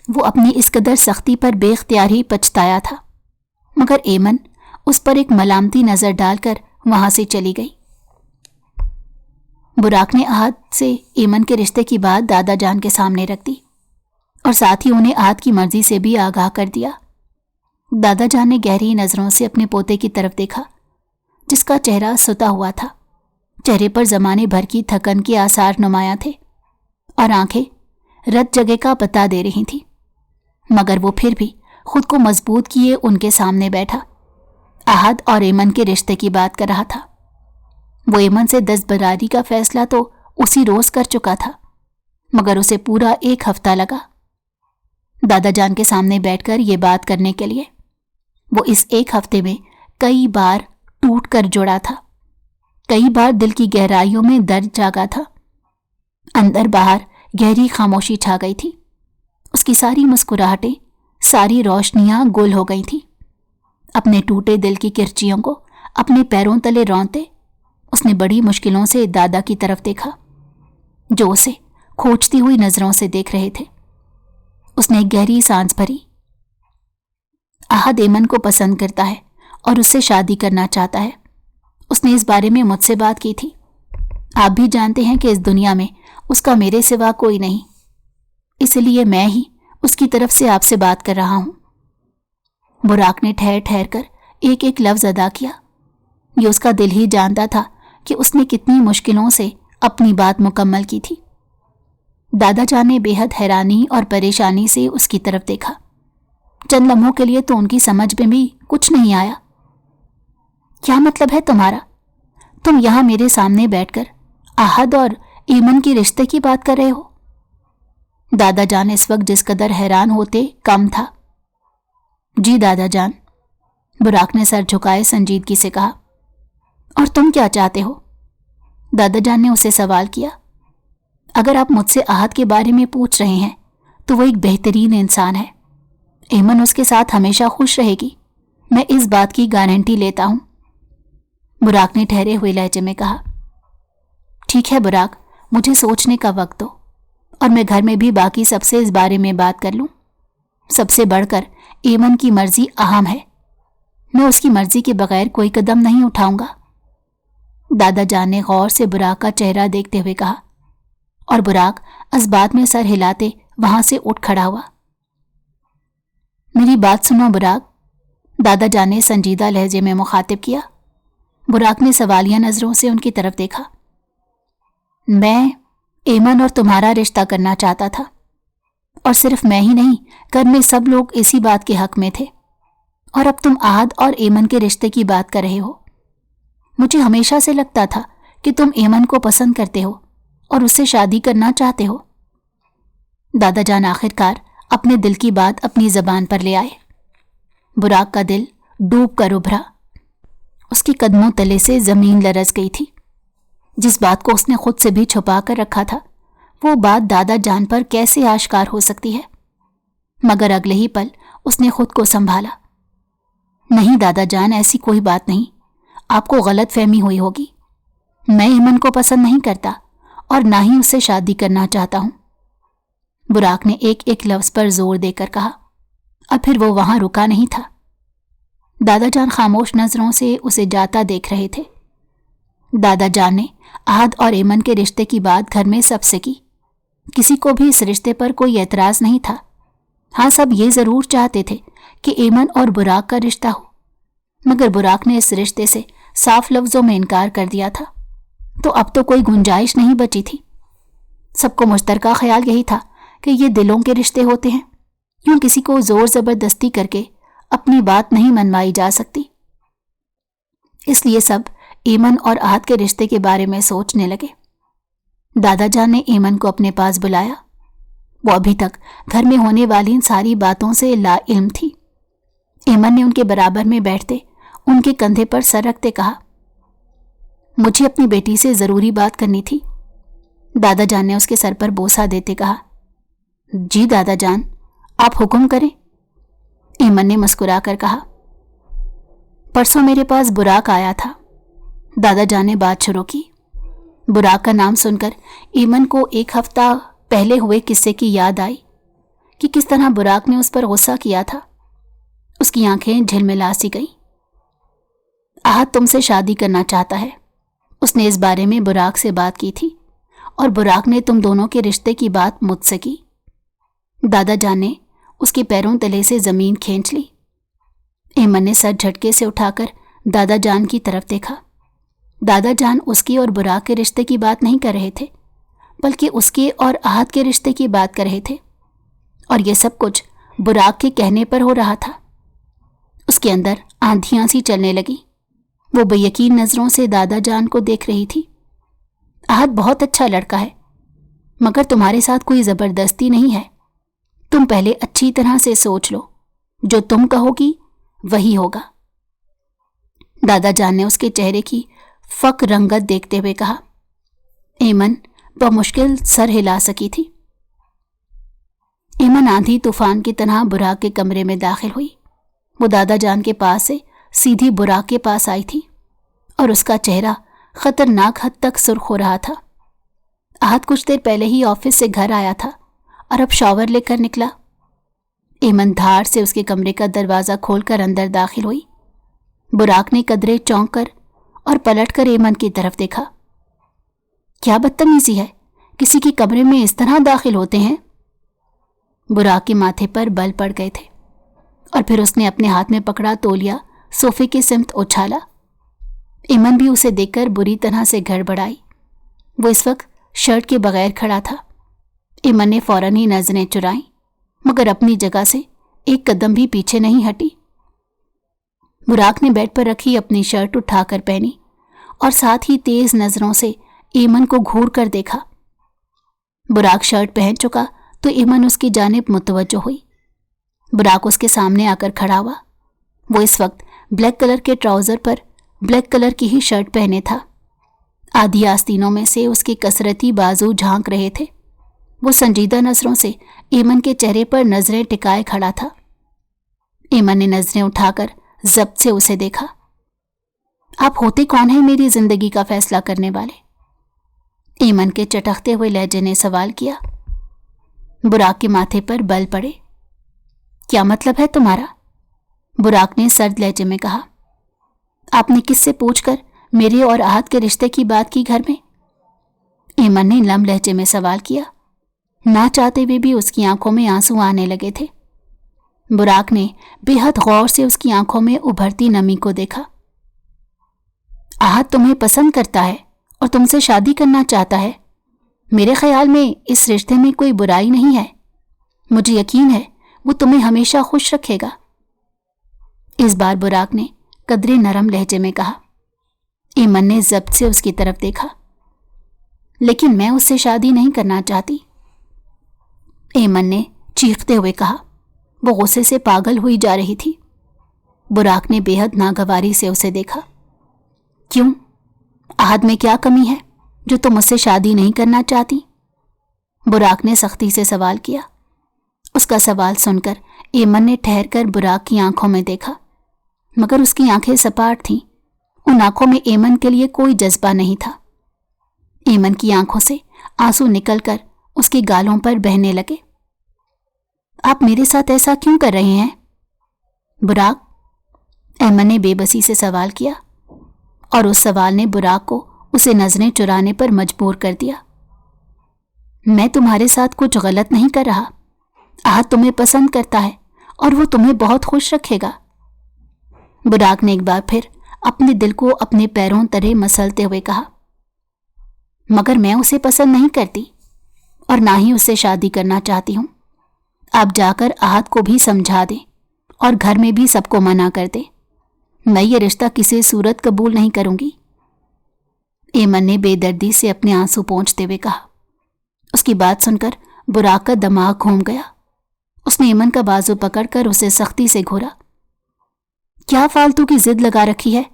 وہ اپنی اس قدر سختی پر بے اختیار ہی پچھتایا تھا، مگر ایمن اس پر ایک ملامتی نظر ڈال کر وہاں سے چلی گئی۔ براق نے احد سے ایمن کے رشتے کی بات دادا جان کے سامنے رکھ دی اور ساتھ ہی انہیں احد کی مرضی سے بھی آگاہ کر دیا۔ دادا جان نے گہری نظروں سے اپنے پوتے کی طرف دیکھا جس کا چہرہ ستا ہوا تھا۔ چہرے پر زمانے بھر کی تھکن کے آثار نمایاں تھے اور آنکھیں رت جگہ کا بتا دے رہی تھیں، مگر وہ پھر بھی خود کو مضبوط کیے ان کے سامنے بیٹھا۔ احد اور ایمن کے رشتے کی بات کر رہا تھا۔ وہ ایمن سے دستبرداری کا فیصلہ تو اسی روز کر چکا تھا، مگر اسے پورا 1 ہفتہ لگا دادا جان کے سامنے بیٹھ کر یہ بات کرنے کے لیے۔ وہ اس 1 ہفتے میں کئی بار ٹوٹ کر جڑا تھا، کئی بار دل کی گہرائیوں میں درد جاگا تھا۔ اندر باہر گہری خاموشی چھا گئی تھی۔ اس کی ساری مسکراہٹیں، ساری روشنیاں گل ہو گئی تھیں۔ اپنے ٹوٹے دل کی کرچیوں کو اپنے پیروں تلے رونتے اس نے بڑی مشکلوں سے دادا کی طرف دیکھا جو اسے کھوچتی ہوئی نظروں سے دیکھ رہے تھے۔ اس نے ایک گہری سانس بھری۔ احد ایمن کو پسند کرتا ہے اور اس سے شادی کرنا چاہتا ہے۔ اس نے اس بارے میں مجھ سے بات کی تھی۔ آپ بھی جانتے ہیں کہ اس دنیا میں اس کا میرے سوا کوئی نہیں، اس لیے میں ہی اس کی طرف سے آپ سے بات کر رہا ہوں۔ براق نے ٹھہر ٹھہر کر ایک ایک لفظ ادا کیا۔ یہ اس کا دل ہی جانتا تھا کہ اس نے کتنی مشکلوں سے اپنی بات مکمل کی تھی۔ دادا جان نے بے حد حیرانی اور پریشانی سے اس کی طرف دیکھا۔ چند لمحوں کے لیے تو ان کی سمجھ میں بھی کچھ نہیں آیا۔ کیا مطلب ہے تمہارا؟ تم یہاں میرے سامنے بیٹھ کر احد اور ایمن کے رشتے کی بات کر رہے ہو؟ دادا جان اس وقت جس قدر حیران ہوتے کم تھا۔ جی دادا جان، براق نے سر جھکائے سنجیدگی سے کہا۔ اور تم کیا چاہتے ہو؟ دادا جان نے اسے سوال کیا۔ اگر آپ مجھ سے احد کے بارے میں پوچھ رہے ہیں تو وہ ایک بہترین انسان ہے۔ ایمن اس کے ساتھ ہمیشہ خوش رہے گی، میں اس بات کی گارنٹی لیتا ہوں، براق نے ٹھہرے ہوئے لہجے میں کہا۔ ٹھیک ہے براق، مجھے سوچنے کا وقت دو اور میں گھر میں بھی باقی سب سے اس بارے میں بات کر لوں۔ سب سے بڑھ کر ایمن کی مرضی اہم ہے، میں اس کی مرضی کے بغیر کوئی قدم نہیں اٹھاؤں گا۔ دادا جان نے غور سے براق کا چہرہ دیکھتے ہوئے کہا، اور براق اس بات میں سر ہلاتے وہاں سے اٹھ کھڑا ہوا۔ میری بات سنو براق، دادا جان نے سنجیدہ لہجے میں مخاطب کیا۔ براق نے سوالیہ نظروں سے ان کی طرف دیکھا۔ میں ایمن اور تمہارا رشتہ کرنا چاہتا تھا، اور صرف میں ہی نہیں، گھر میں سب لوگ اسی بات کے حق میں تھے، اور اب تم احد اور ایمن کے رشتے کی بات کر رہے ہو۔ مجھے ہمیشہ سے لگتا تھا کہ تم ایمن کو پسند کرتے ہو اور اس سے شادی کرنا چاہتے ہو۔ دادا جان آخرکار اپنے دل کی بات اپنی زبان پر لے آئے۔ براق کا دل ڈوب کر ابھرا، اس کے قدموں تلے سے زمین لرز گئی تھی۔ جس بات کو اس نے خود سے بھی چھپا کر رکھا تھا، وہ بات دادا جان پر کیسے آشکار ہو سکتی ہے؟ مگر اگلے ہی پل اس نے خود کو سنبھالا۔ نہیں دادا جان، ایسی کوئی بات نہیں، آپ کو غلط فہمی ہوئی ہوگی۔ میں ایمن کو پسند نہیں کرتا اور نہ ہی اس سے شادی کرنا چاہتا ہوں۔ براق نے ایک ایک لفظ پر زور دے کر کہا، اور پھر وہ وہاں رکا نہیں تھا۔ دادا جان خاموش نظروں سے اسے جاتا دیکھ رہے تھے۔ دادا جان نے احد اور ایمن کے رشتے کی بات گھر میں سب سے کی۔ کسی کو بھی اس رشتے پر کوئی اعتراض نہیں تھا۔ ہاں، سب یہ ضرور چاہتے تھے کہ ایمن اور براق کا رشتہ ہو، مگر براق نے اس رشتے سے صاف لفظوں میں انکار کر دیا تھا، تو اب تو کوئی گنجائش نہیں بچی تھی۔ سب کو مشترکہ خیال یہی تھا کہ یہ دلوں کے رشتے ہوتے ہیں، یوں کسی کو زور زبردستی کر کے اپنی بات نہیں منوائی جا سکتی۔ اس لیے سب ایمن اور احد کے رشتے کے بارے میں سوچنے لگے۔ دادا جان نے ایمن کو اپنے پاس بلایا۔ وہ ابھی تک گھر میں ہونے والی ان ساری باتوں سے لا علم تھی۔ ایمن نے ان کے برابر میں بیٹھتے ان کے کندھے پر سر رکھتے کہا، مجھے اپنی بیٹی سے ضروری بات کرنی تھی۔ دادا جان نے اس کے سر پر بوسہ دیتے کہا، جی دادا جان، آپ حکم کریں۔ ایمن نے مسکرا کر کہا، پرسوں میرے پاس براق آیا تھا۔ دادا جان نے بات شروع کی۔ براق کا نام سن کر ایمن کو ایک ہفتہ پہلے ہوئے قصے کی یاد آئی کہ کس طرح براق نے اس پر غصہ کیا تھا۔ اس کی آنکھیں جھلملا سی گئیں۔ احد تم سے شادی کرنا چاہتا ہے، اس نے اس بارے میں براق سے بات کی تھی، اور براق نے تم دونوں کے رشتے کی بات مجھ سے کی۔ دادا جان نے اس کے پیروں تلے سے زمین کھینچ لی۔ ایمن نے سر جھٹکے سے اٹھا کر دادا جان کی طرف دیکھا۔ دادا جان اس کے اور براق کے رشتے کی بات نہیں کر رہے تھے، بلکہ اس کے اور احد کے رشتے کی بات کر رہے تھے، اور یہ سب کچھ براق کے کہنے پر ہو رہا تھا۔ اس کے اندر آندھیاں سی چلنے لگی۔ وہ بے یقین نظروں سے دادا جان کو دیکھ رہی تھی۔ احد بہت اچھا لڑکا ہے، مگر تمہارے ساتھ کوئی زبردستی نہیں ہے۔ تم پہلے اچھی طرح سے سوچ لو، جو تم کہو گی وہی ہوگا۔ دادا جان نے اس کے چہرے کی فک رنگت دیکھتے ہوئے کہا۔ ایمن بمشکل سر ہلا سکی تھی۔ ایمن آندھی طوفان کی طرح براق کے کمرے میں داخل ہوئی۔ وہ دادا جان کے پاس سے سیدھی براق کے پاس آئی تھی، اور اس کا چہرہ خطرناک حد تک سرخ ہو رہا تھا۔ احد کچھ دیر پہلے ہی آفس سے گھر آیا تھا اور اب شاور لے کر نکلا۔ ایمن دھاڑ سے اس کے کمرے کا دروازہ کھول کر اندر داخل ہوئی۔ براق نے قدرے چونک کر اور پلٹ کر ایمن کی طرف دیکھا۔ کیا بدتمیزی ہے، کسی کے کمرے میں اس طرح داخل ہوتے ہیں؟ براق کے ماتھے پر بل پڑ گئے تھے، اور پھر اس نے اپنے ہاتھ میں پکڑا تولیا صوفے کی سمت اچھالا۔ ایمن بھی اسے دیکھ کر بری طرح سے گڑبڑائی۔ وہ اس وقت شرٹ کے بغیر کھڑا تھا۔ ایمن نے فوراً ہی نظریں چرائیں، مگر اپنی جگہ سے ایک قدم بھی پیچھے نہیں ہٹی۔ براق نے بیڈ پر رکھی اپنی شرٹ اٹھا کر پہنی، اور ساتھ ہی تیز نظروں سے ایمن کو گھور کر دیکھا۔ براق شرٹ پہن چکا تو ایمن اس کی جانب متوجہ ہوئی۔ براق اس کے سامنے آ کر کھڑا ہوا۔ وہ اس وقت بلیک کلر کے ٹراؤزر پر بلیک کلر کی ہی شرٹ پہنے تھا۔ آدھی آستینوں میں سے اس کے کثرتی بازو جھانک رہے تھے۔ وہ سنجیدہ نظروں سے ایمن کے چہرے پر نظریں ٹکائے کھڑا تھا۔ ایمن نے نظریں اٹھا کر ضبط سے اسے دیکھا۔ آپ ہوتے کون ہیں میری زندگی کا فیصلہ کرنے والے؟ ایمن کے چٹکتے ہوئے لہجے نے سوال کیا۔ براق کے ماتھے پر بل پڑے۔ کیا مطلب ہے تمہارا؟ براق نے سرد لہجے میں کہا۔ آپ نے کس سے پوچھ کر میرے اور احد کے رشتے کی بات کی گھر میں؟ ایمن نے نم لہجے میں سوال کیا۔ نہ چاہتے ہوئے بھی اس کی آنکھوں میں آنسو آنے لگے تھے۔ बुराक ने बेहद गौर से उसकी आंखों में उभरती नमी को देखा। आहद तुम्हें पसंद करता है और तुमसे शादी करना चाहता है। मेरे ख्याल में इस रिश्ते में कोई बुराई नहीं है। मुझे यकीन है वो तुम्हें हमेशा खुश रखेगा। इस बार बुराक ने कदरे नरम लहजे में कहा। ऐमन ने जब्त से उसकी तरफ देखा। लेकिन मैं उससे शादी नहीं करना चाहती, ऐमन ने चीखते हुए कहा। वो गुस्से से पागल हुई जा रही थी। बुराक ने बेहद नागवारी से उसे देखा। क्यों? आहद में क्या कमी है जो तुम मुझसे शादी नहीं करना चाहती? बुराक ने सख्ती से सवाल किया। उसका सवाल सुनकर ऐमन ने ठहरकर बुराक की आंखों में देखा, मगर उसकी आंखें सपाट थीं। उन आंखों में ऐमन के लिए कोई जज्बा नहीं था। ऐमन की आंखों से आंसू निकलकर उसके गालों पर बहने लगे। आप मेरे साथ ऐसा क्यों कर रहे हैं बुराक? ऐमन ने बेबसी से सवाल किया, और उस सवाल ने बुराक को उसे नजरें चुराने पर मजबूर कर दिया। मैं तुम्हारे साथ कुछ गलत नहीं कर रहा। आहद तुम्हें पसंद करता है और वो तुम्हें बहुत खुश रखेगा। बुराक ने एक बार फिर अपने दिल को अपने पैरों तले मसलते हुए कहा। मगर मैं उसे पसंद नहीं करती और ना ही उससे शादी करना चाहती हूं। आप जाकर आहद को भी समझा दें और घर में भी सबको मना कर दें। मैं ये रिश्ता किसी सूरत कबूल नहीं करूंगी। ऐमन ने बेदर्दी से अपने आंसू पोंछते हुए कहा। उसकी बात सुनकर बुराक का दिमाग घूम गया। उसने ऐमन का बाजू पकड़कर उसे सख्ती से घूरा। क्या फालतू की जिद लगा रखी है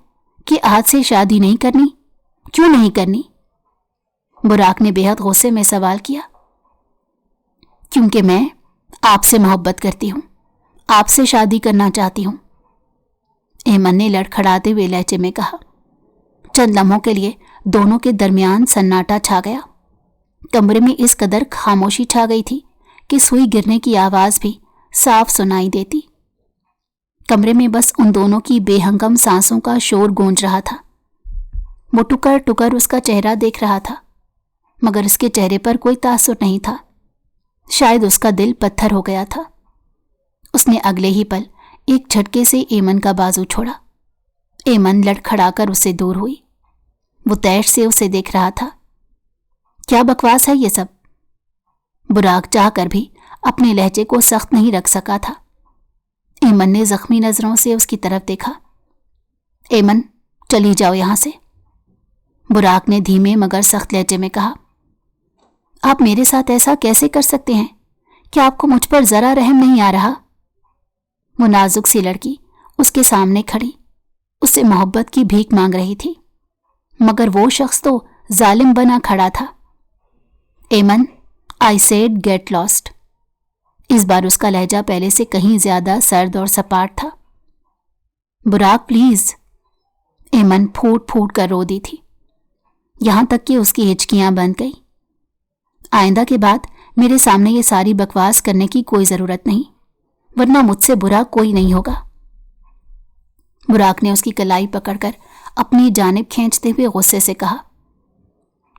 कि आहद से शादी नहीं करनी? क्यों नहीं करनी? बुराक ने बेहद गुस्से में सवाल किया। क्योंकि मैं आपसे मोहब्बत करती हूं, आपसे शादी करना चाहती हूं, ऐमन ने लड़खड़ाते हुए लहजे में कहा। चंद लम्हों के लिए दोनों के दरमियान सन्नाटा छा गया। कमरे में इस कदर खामोशी छा गई थी कि सुई गिरने की आवाज भी साफ सुनाई देती। कमरे में बस उन दोनों की बेहंगम सांसों का शोर गूंज रहा था। वो टुकर टुकर उसका चेहरा देख रहा था, मगर उसके चेहरे पर कोई तासुर नहीं था। शायद उसका दिल पत्थर हो गया था। उसने अगले ही पल एक झटके से ऐमन का बाजू छोड़ा। ऐमन लड़खड़ाकर उससे दूर हुई। वो तैश से उसे देख रहा था। क्या बकवास है ये सब? बुराक चाहकर भी अपने लहजे को सख्त नहीं रख सका था। ऐमन ने जख्मी नजरों से उसकी तरफ देखा। ऐमन, चली जाओ यहां से, बुराक ने धीमे मगर सख्त लहजे में कहा। आप मेरे साथ ऐसा कैसे कर सकते हैं? क्या आपको मुझ पर जरा रहम नहीं आ रहा? वो नाजुक सी लड़की उसके सामने खड़ी उससे मोहब्बत की भीख मांग रही थी, मगर वो शख्स तो जालिम बना खड़ा था। Ayman, I said get lost. इस बार उसका लहजा पहले से कहीं ज्यादा सर्द और सपाट था। बुराक प्लीज, ऐमन फूट फूट कर रो दी थी, यहां तक कि उसकी हिचकियां बंद गई। आइंदा के बाद मेरे सामने ये सारी बकवास करने की कोई जरूरत नहीं, वरना मुझसे बुरा कोई नहीं होगा। बुराक ने उसकी कलाई पकड़कर अपनी जानिब खींचते हुए गुस्से से कहा।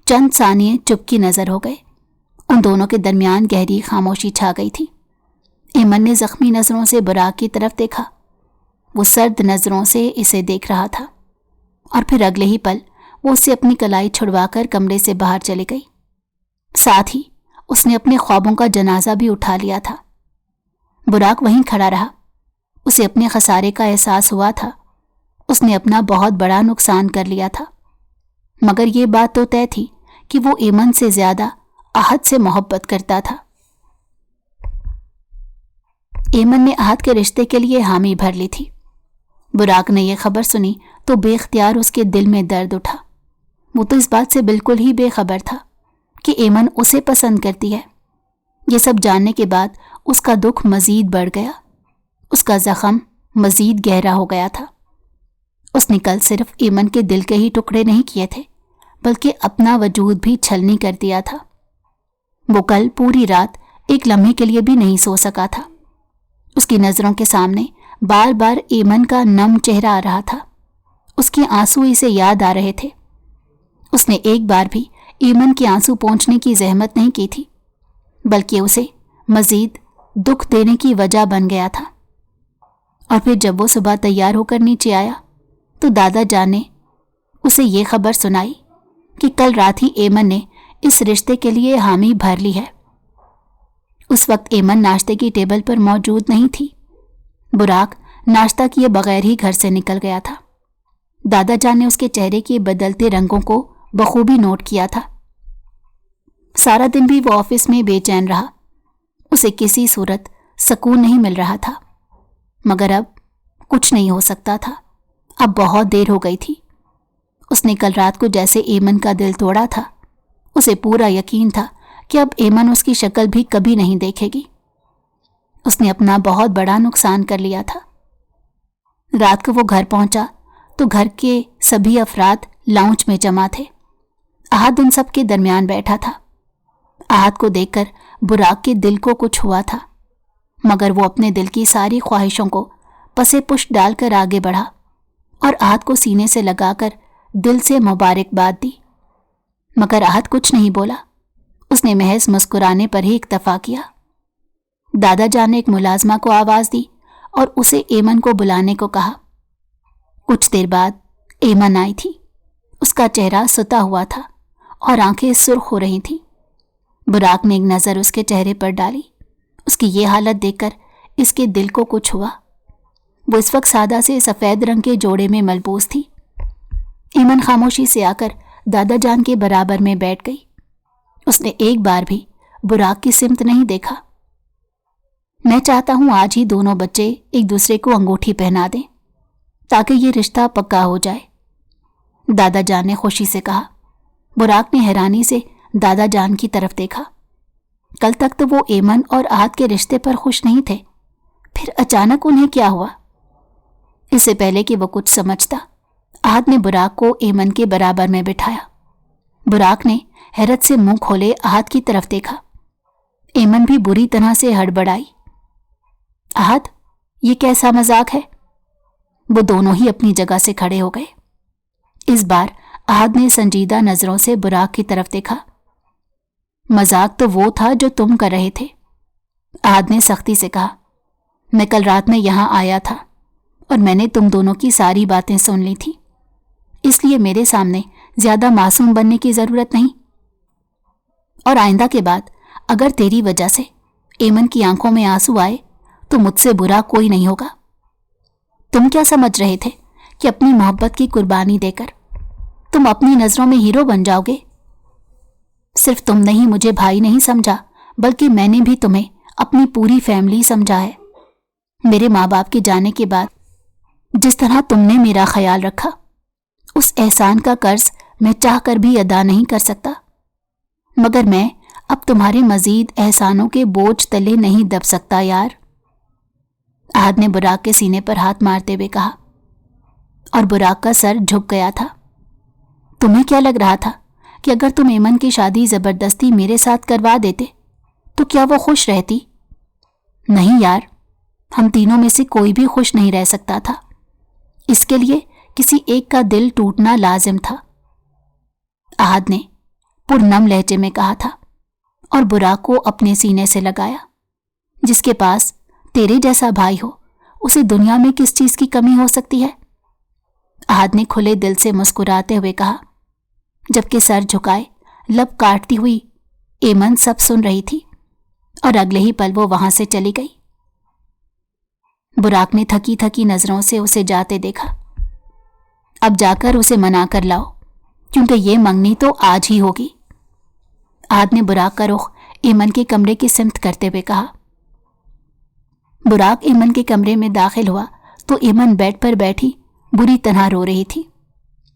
चंद सानिये चुप की नजर हो गए। उन दोनों के दरमियान गहरी खामोशी छा गई थी। ऐमन ने जख्मी नजरों से बुराक की तरफ देखा। वो सर्द नजरों से इसे देख रहा था, और फिर अगले ही पल वो उसे अपनी कलाई छुड़वाकर कमरे से बाहर चली गई। साथ ही उसने अपने ख्वाबों का जनाजा भी उठा लिया था। बुराक वहीं खड़ा रहा। उसे अपने खसारे का एहसास हुआ था। उसने अपना बहुत बड़ा नुकसान कर लिया था, मगर ये बात तो तय थी कि वो ऐमन से ज्यादा आहद से मोहब्बत करता था। ऐमन ने आहद के रिश्ते के लिए हामी भर ली थी। बुराक ने यह खबर सुनी तो बेख्तियार उसके दिल में दर्द उठा। वो तो इस बात से बिल्कुल ही बेखबर था कि ऐमन उसे पसंद करती है। ये सब जानने के बाद उसका दुख मजीद बढ़ गया। उसका जख्म मजीद गहरा हो गया था। उसने कल सिर्फ ऐमन के दिल के ही टुकड़े नहीं किए थे, बल्कि अपना वजूद भी छलनी कर दिया था। वो कल पूरी रात एक लम्हे के लिए भी नहीं सो सका था। उसकी नजरों के सामने बार बार ऐमन का नम चेहरा आ रहा था। उसके आंसू इसे याद आ रहे थे। उसने एक बार भी ऐमन के आंसू पोंछने की जहमत नहीं की थी, बल्कि उसे मजीद दुख देने की वजह बन गया था। और फिर जब वो सुबह तैयार होकर नीचे आया तो दादा जान ने उसे ये खबर सुनाई कि कल रात ही एमन ने इस रिश्ते के लिए हामी भर ली है। उस वक्त एमन नाश्ते की टेबल पर मौजूद नहीं थी। बुराक नाश्ता किए बगैर ही घर से निकल गया था। दादा जान ने उसके चेहरे के बदलते रंगों को बखूबी नोट किया था। सारा दिन भी वो ऑफिस में बेचैन रहा। उसे किसी सूरत सुकून नहीं मिल रहा था, मगर अब कुछ नहीं हो सकता था। अब बहुत देर हो गई थी। उसने कल रात को जैसे एमन का दिल तोड़ा था, उसे पूरा यकीन था कि अब एमन उसकी शक्ल भी कभी नहीं देखेगी। उसने अपना बहुत बड़ा नुकसान कर लिया था। रात को वो घर पहुंचा तो घर के सभी अफराद लाउंज में जमा थे। आहद उन सब के दरमियान बैठा था। आहद को देखकर बुराक के दिल को कुछ हुआ था, मगर वो अपने दिल की सारी ख्वाहिशों को पसे पुष्ट डालकर आगे बढ़ा और आहद को सीने से लगाकर दिल से मुबारकबाद दी। मगर आहद कुछ नहीं बोला। उसने महज मुस्कुराने पर ही इक्तफा किया। दादा जान ने एक मुलाजमा को आवाज दी और उसे एमन को बुलाने को कहा। कुछ देर बाद एमन आई थी। उसका चेहरा सुता हुआ था और आंखें सुर्ख हो रही थीं। बुराक ने एक नज़र उसके चेहरे पर डाली। उसकी ये हालत देखकर इसके दिल को कुछ हुआ। वो इस वक्त सादा से सफ़ेद रंग के जोड़े में मलबूस थी। एमन खामोशी से आकर दादा जान के बराबर में बैठ गई। उसने एक बार भी बुराक की सिमत नहीं देखा। मैं चाहता हूं आज ही दोनों बच्चे एक दूसरे को अंगूठी पहना दें ताकि ये रिश्ता पक्का हो जाए, दादा जान ने खुशी से कहा। बुराक ने हैरानी से दादा जान की तरफ देखा। कल तक तो वो एमन और आहद के रिश्ते पर खुश नहीं थे, फिर अचानक उन्हें क्या हुआ? इससे पहले कि वो कुछ समझता, आहद ने बुराक को एमन के बराबर में बिठाया। बुराक ने हैरत से मुंह खोले आहद की तरफ देखा। एमन भी बुरी तरह से हड़बड़ाई। आहद, ये कैसा मजाक है? वो दोनों ही अपनी जगह से खड़े हो गए। इस बार आहद ने संजीदा नजरों से बुराक की तरफ देखा। मजाक तो वो था जो तुम कर रहे थे, आहद ने सख्ती से कहा। मैं कल रात में यहां आया था और मैंने तुम दोनों की सारी बातें सुन ली थी, इसलिए मेरे सामने ज्यादा मासूम बनने की जरूरत नहीं। और आइंदा के बाद अगर तेरी वजह से एमन की आंखों में आंसू आए तो मुझसे बुरा कोई नहीं होगा। तुम क्या समझ रहे थे कि अपनी मोहब्बत की कुर्बानी देकर तुम अपनी नजरों में हीरो बन जाओगे? सिर्फ तुमने ही मुझे भाई नहीं समझा, बल्कि मैंने भी तुम्हें अपनी पूरी फैमिली समझा है। मेरे माँ बाप के जाने के बाद जिस तरह तुमने मेरा ख्याल रखा, उस एहसान का कर्ज मैं चाह कर भी अदा नहीं कर सकता। मगर मैं अब तुम्हारे मजीद एहसानों के बोझ तले नहीं दब सकता यार, आहद ने बुराक के सीने पर हाथ मारते हुए कहा। और बुराक का सर झुक गया था। तुम्हें क्या लग रहा था कि अगर तुम एमन की शादी जबरदस्ती मेरे साथ करवा देते तो क्या वो खुश रहती? नहीं यार, हम तीनों में से कोई भी खुश नहीं रह सकता था। इसके लिए किसी एक का दिल टूटना लाजिम था, आहद ने पुरनम लहजे में कहा था और बुराक को अपने सीने से लगाया। जिसके पास तेरे जैसा भाई हो, उसे दुनिया में किस चीज की कमी हो सकती है? आहद ने खुले दिल से मुस्कुराते हुए कहा, जबकि सर झुकाए लब काटती हुई एमन सब सुन रही थी और अगले ही पल वो वहां से चली गई। बुराक ने थकी थकी नजरों से उसे जाते देखा। अब जाकर उसे मना कर लाओ, क्योंकि ये मंगनी तो आज ही होगी, आहद ने बुराक का रुख एमन के कमरे की सिमत करते हुए कहा। बुराक एमन के कमरे में दाखिल हुआ तो एमन बेड पर बैठी बुरी तरह रो रही थी।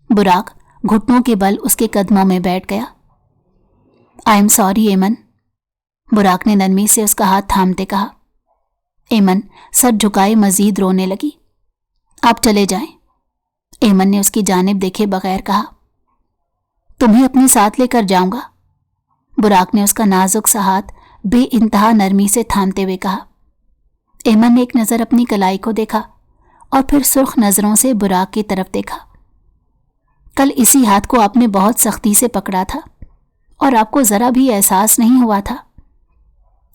बुराक घुटनों के बल उसके कदमों में बैठ गया। आई एम सॉरी एमन, बुराक ने नरमी से उसका हाथ थामते कहा। एमन सर झुकाए मजीद रोने लगी। आप चले जाएं, एमन ने उसकी जानिब देखे बगैर कहा। तुम्हें अपने साथ लेकर जाऊंगा, बुराक ने उसका नाजुक सा हाथ बेइंतहा नरमी से थामते हुए कहा। एमन ने एक नज़र अपनी कलाई को देखा और फिर सुर्ख नज़रों से बुराक की तरफ देखा। कल इसी हाथ को आपने बहुत सख्ती से पकड़ा था और आपको ज़रा भी एहसास नहीं हुआ था।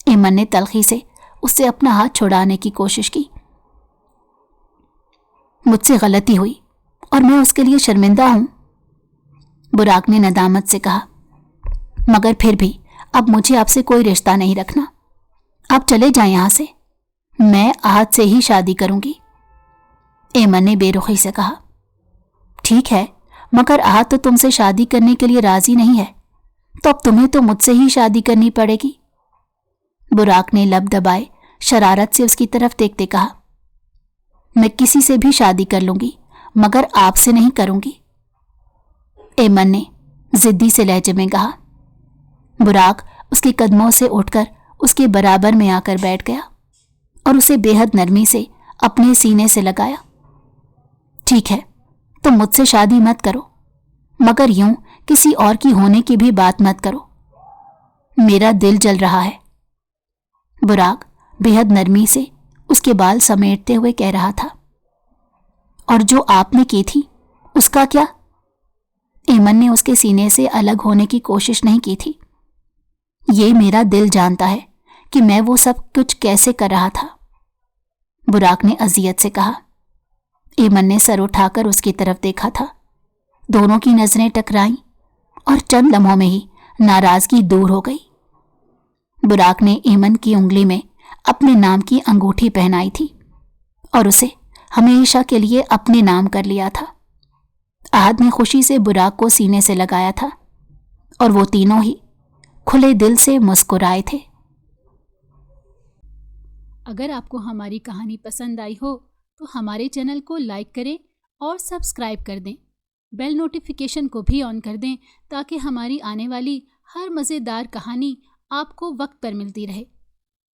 एमन ने तल्खी से उससे अपना हाथ छुड़ाने की कोशिश की। مجھ سے غلطی ہوئی اور میں اس کے لیے شرمندہ ہوں۔ براق نے ندامت سے کہا، مگر پھر بھی اب مجھے آپ سے کوئی رشتہ نہیں رکھنا، آپ چلے جائیں یہاں سے، میں آج سے ہی شادی کروں گی۔ ایمن نے بے رخی سے کہا، ٹھیک ہے، مگر آج تو تم سے شادی کرنے کے لیے راضی نہیں ہے، تو اب تمہیں تو مجھ سے ہی شادی کرنی پڑے گی۔ براق نے لب دبائے شرارت سے اس کی طرف دیکھتے کہا، میں کسی سے بھی شادی کر لوں گی مگر آپ سے نہیں کروں گی۔ ایمن نے ضدی سے لہجے میں کہا۔ براق اس کے قدموں سے اٹھ کر اس کے برابر میں آ کر بیٹھ گیا اور اسے بے حد نرمی سے اپنے سینے سے لگایا۔ ٹھیک ہے، تم مجھ سے شادی مت کرو، مگر یوں کسی اور کی ہونے کی بھی بات مت کرو، میرا دل جل رہا ہے۔ براق بے حد نرمی سے اس کے بال سمیٹتے ہوئے کہہ رہا تھا۔ اور جو آپ نے کی تھی اس کا کیا؟ ایمن نے اس کے سینے سے الگ ہونے کی کوشش نہیں کی تھی۔ یہ میرا دل جانتا ہے کہ میں وہ سب کچھ کیسے کر رہا تھا، براق نے اذیت سے کہا۔ ایمن نے سر اٹھا کر اس کی طرف دیکھا تھا، دونوں کی نظریں ٹکرائیں اور چند لمحوں میں ہی ناراضگی دور ہو گئی۔ براق نے ایمن کی انگلی میں اپنے نام کی انگوٹھی پہنائی تھی اور اسے ہمیشہ کے لیے اپنے نام کر لیا تھا۔ احد نے خوشی سے براق کو سینے سے لگایا تھا اور وہ تینوں ہی کھلے دل سے مسکرائے تھے۔ اگر آپ کو ہماری کہانی پسند آئی ہو تو ہمارے چینل کو لائک کریں اور سبسکرائب کر دیں، بیل نوٹیفیکیشن کو بھی آن کر دیں تاکہ ہماری آنے والی ہر مزیدار کہانی آپ کو وقت پر ملتی رہے۔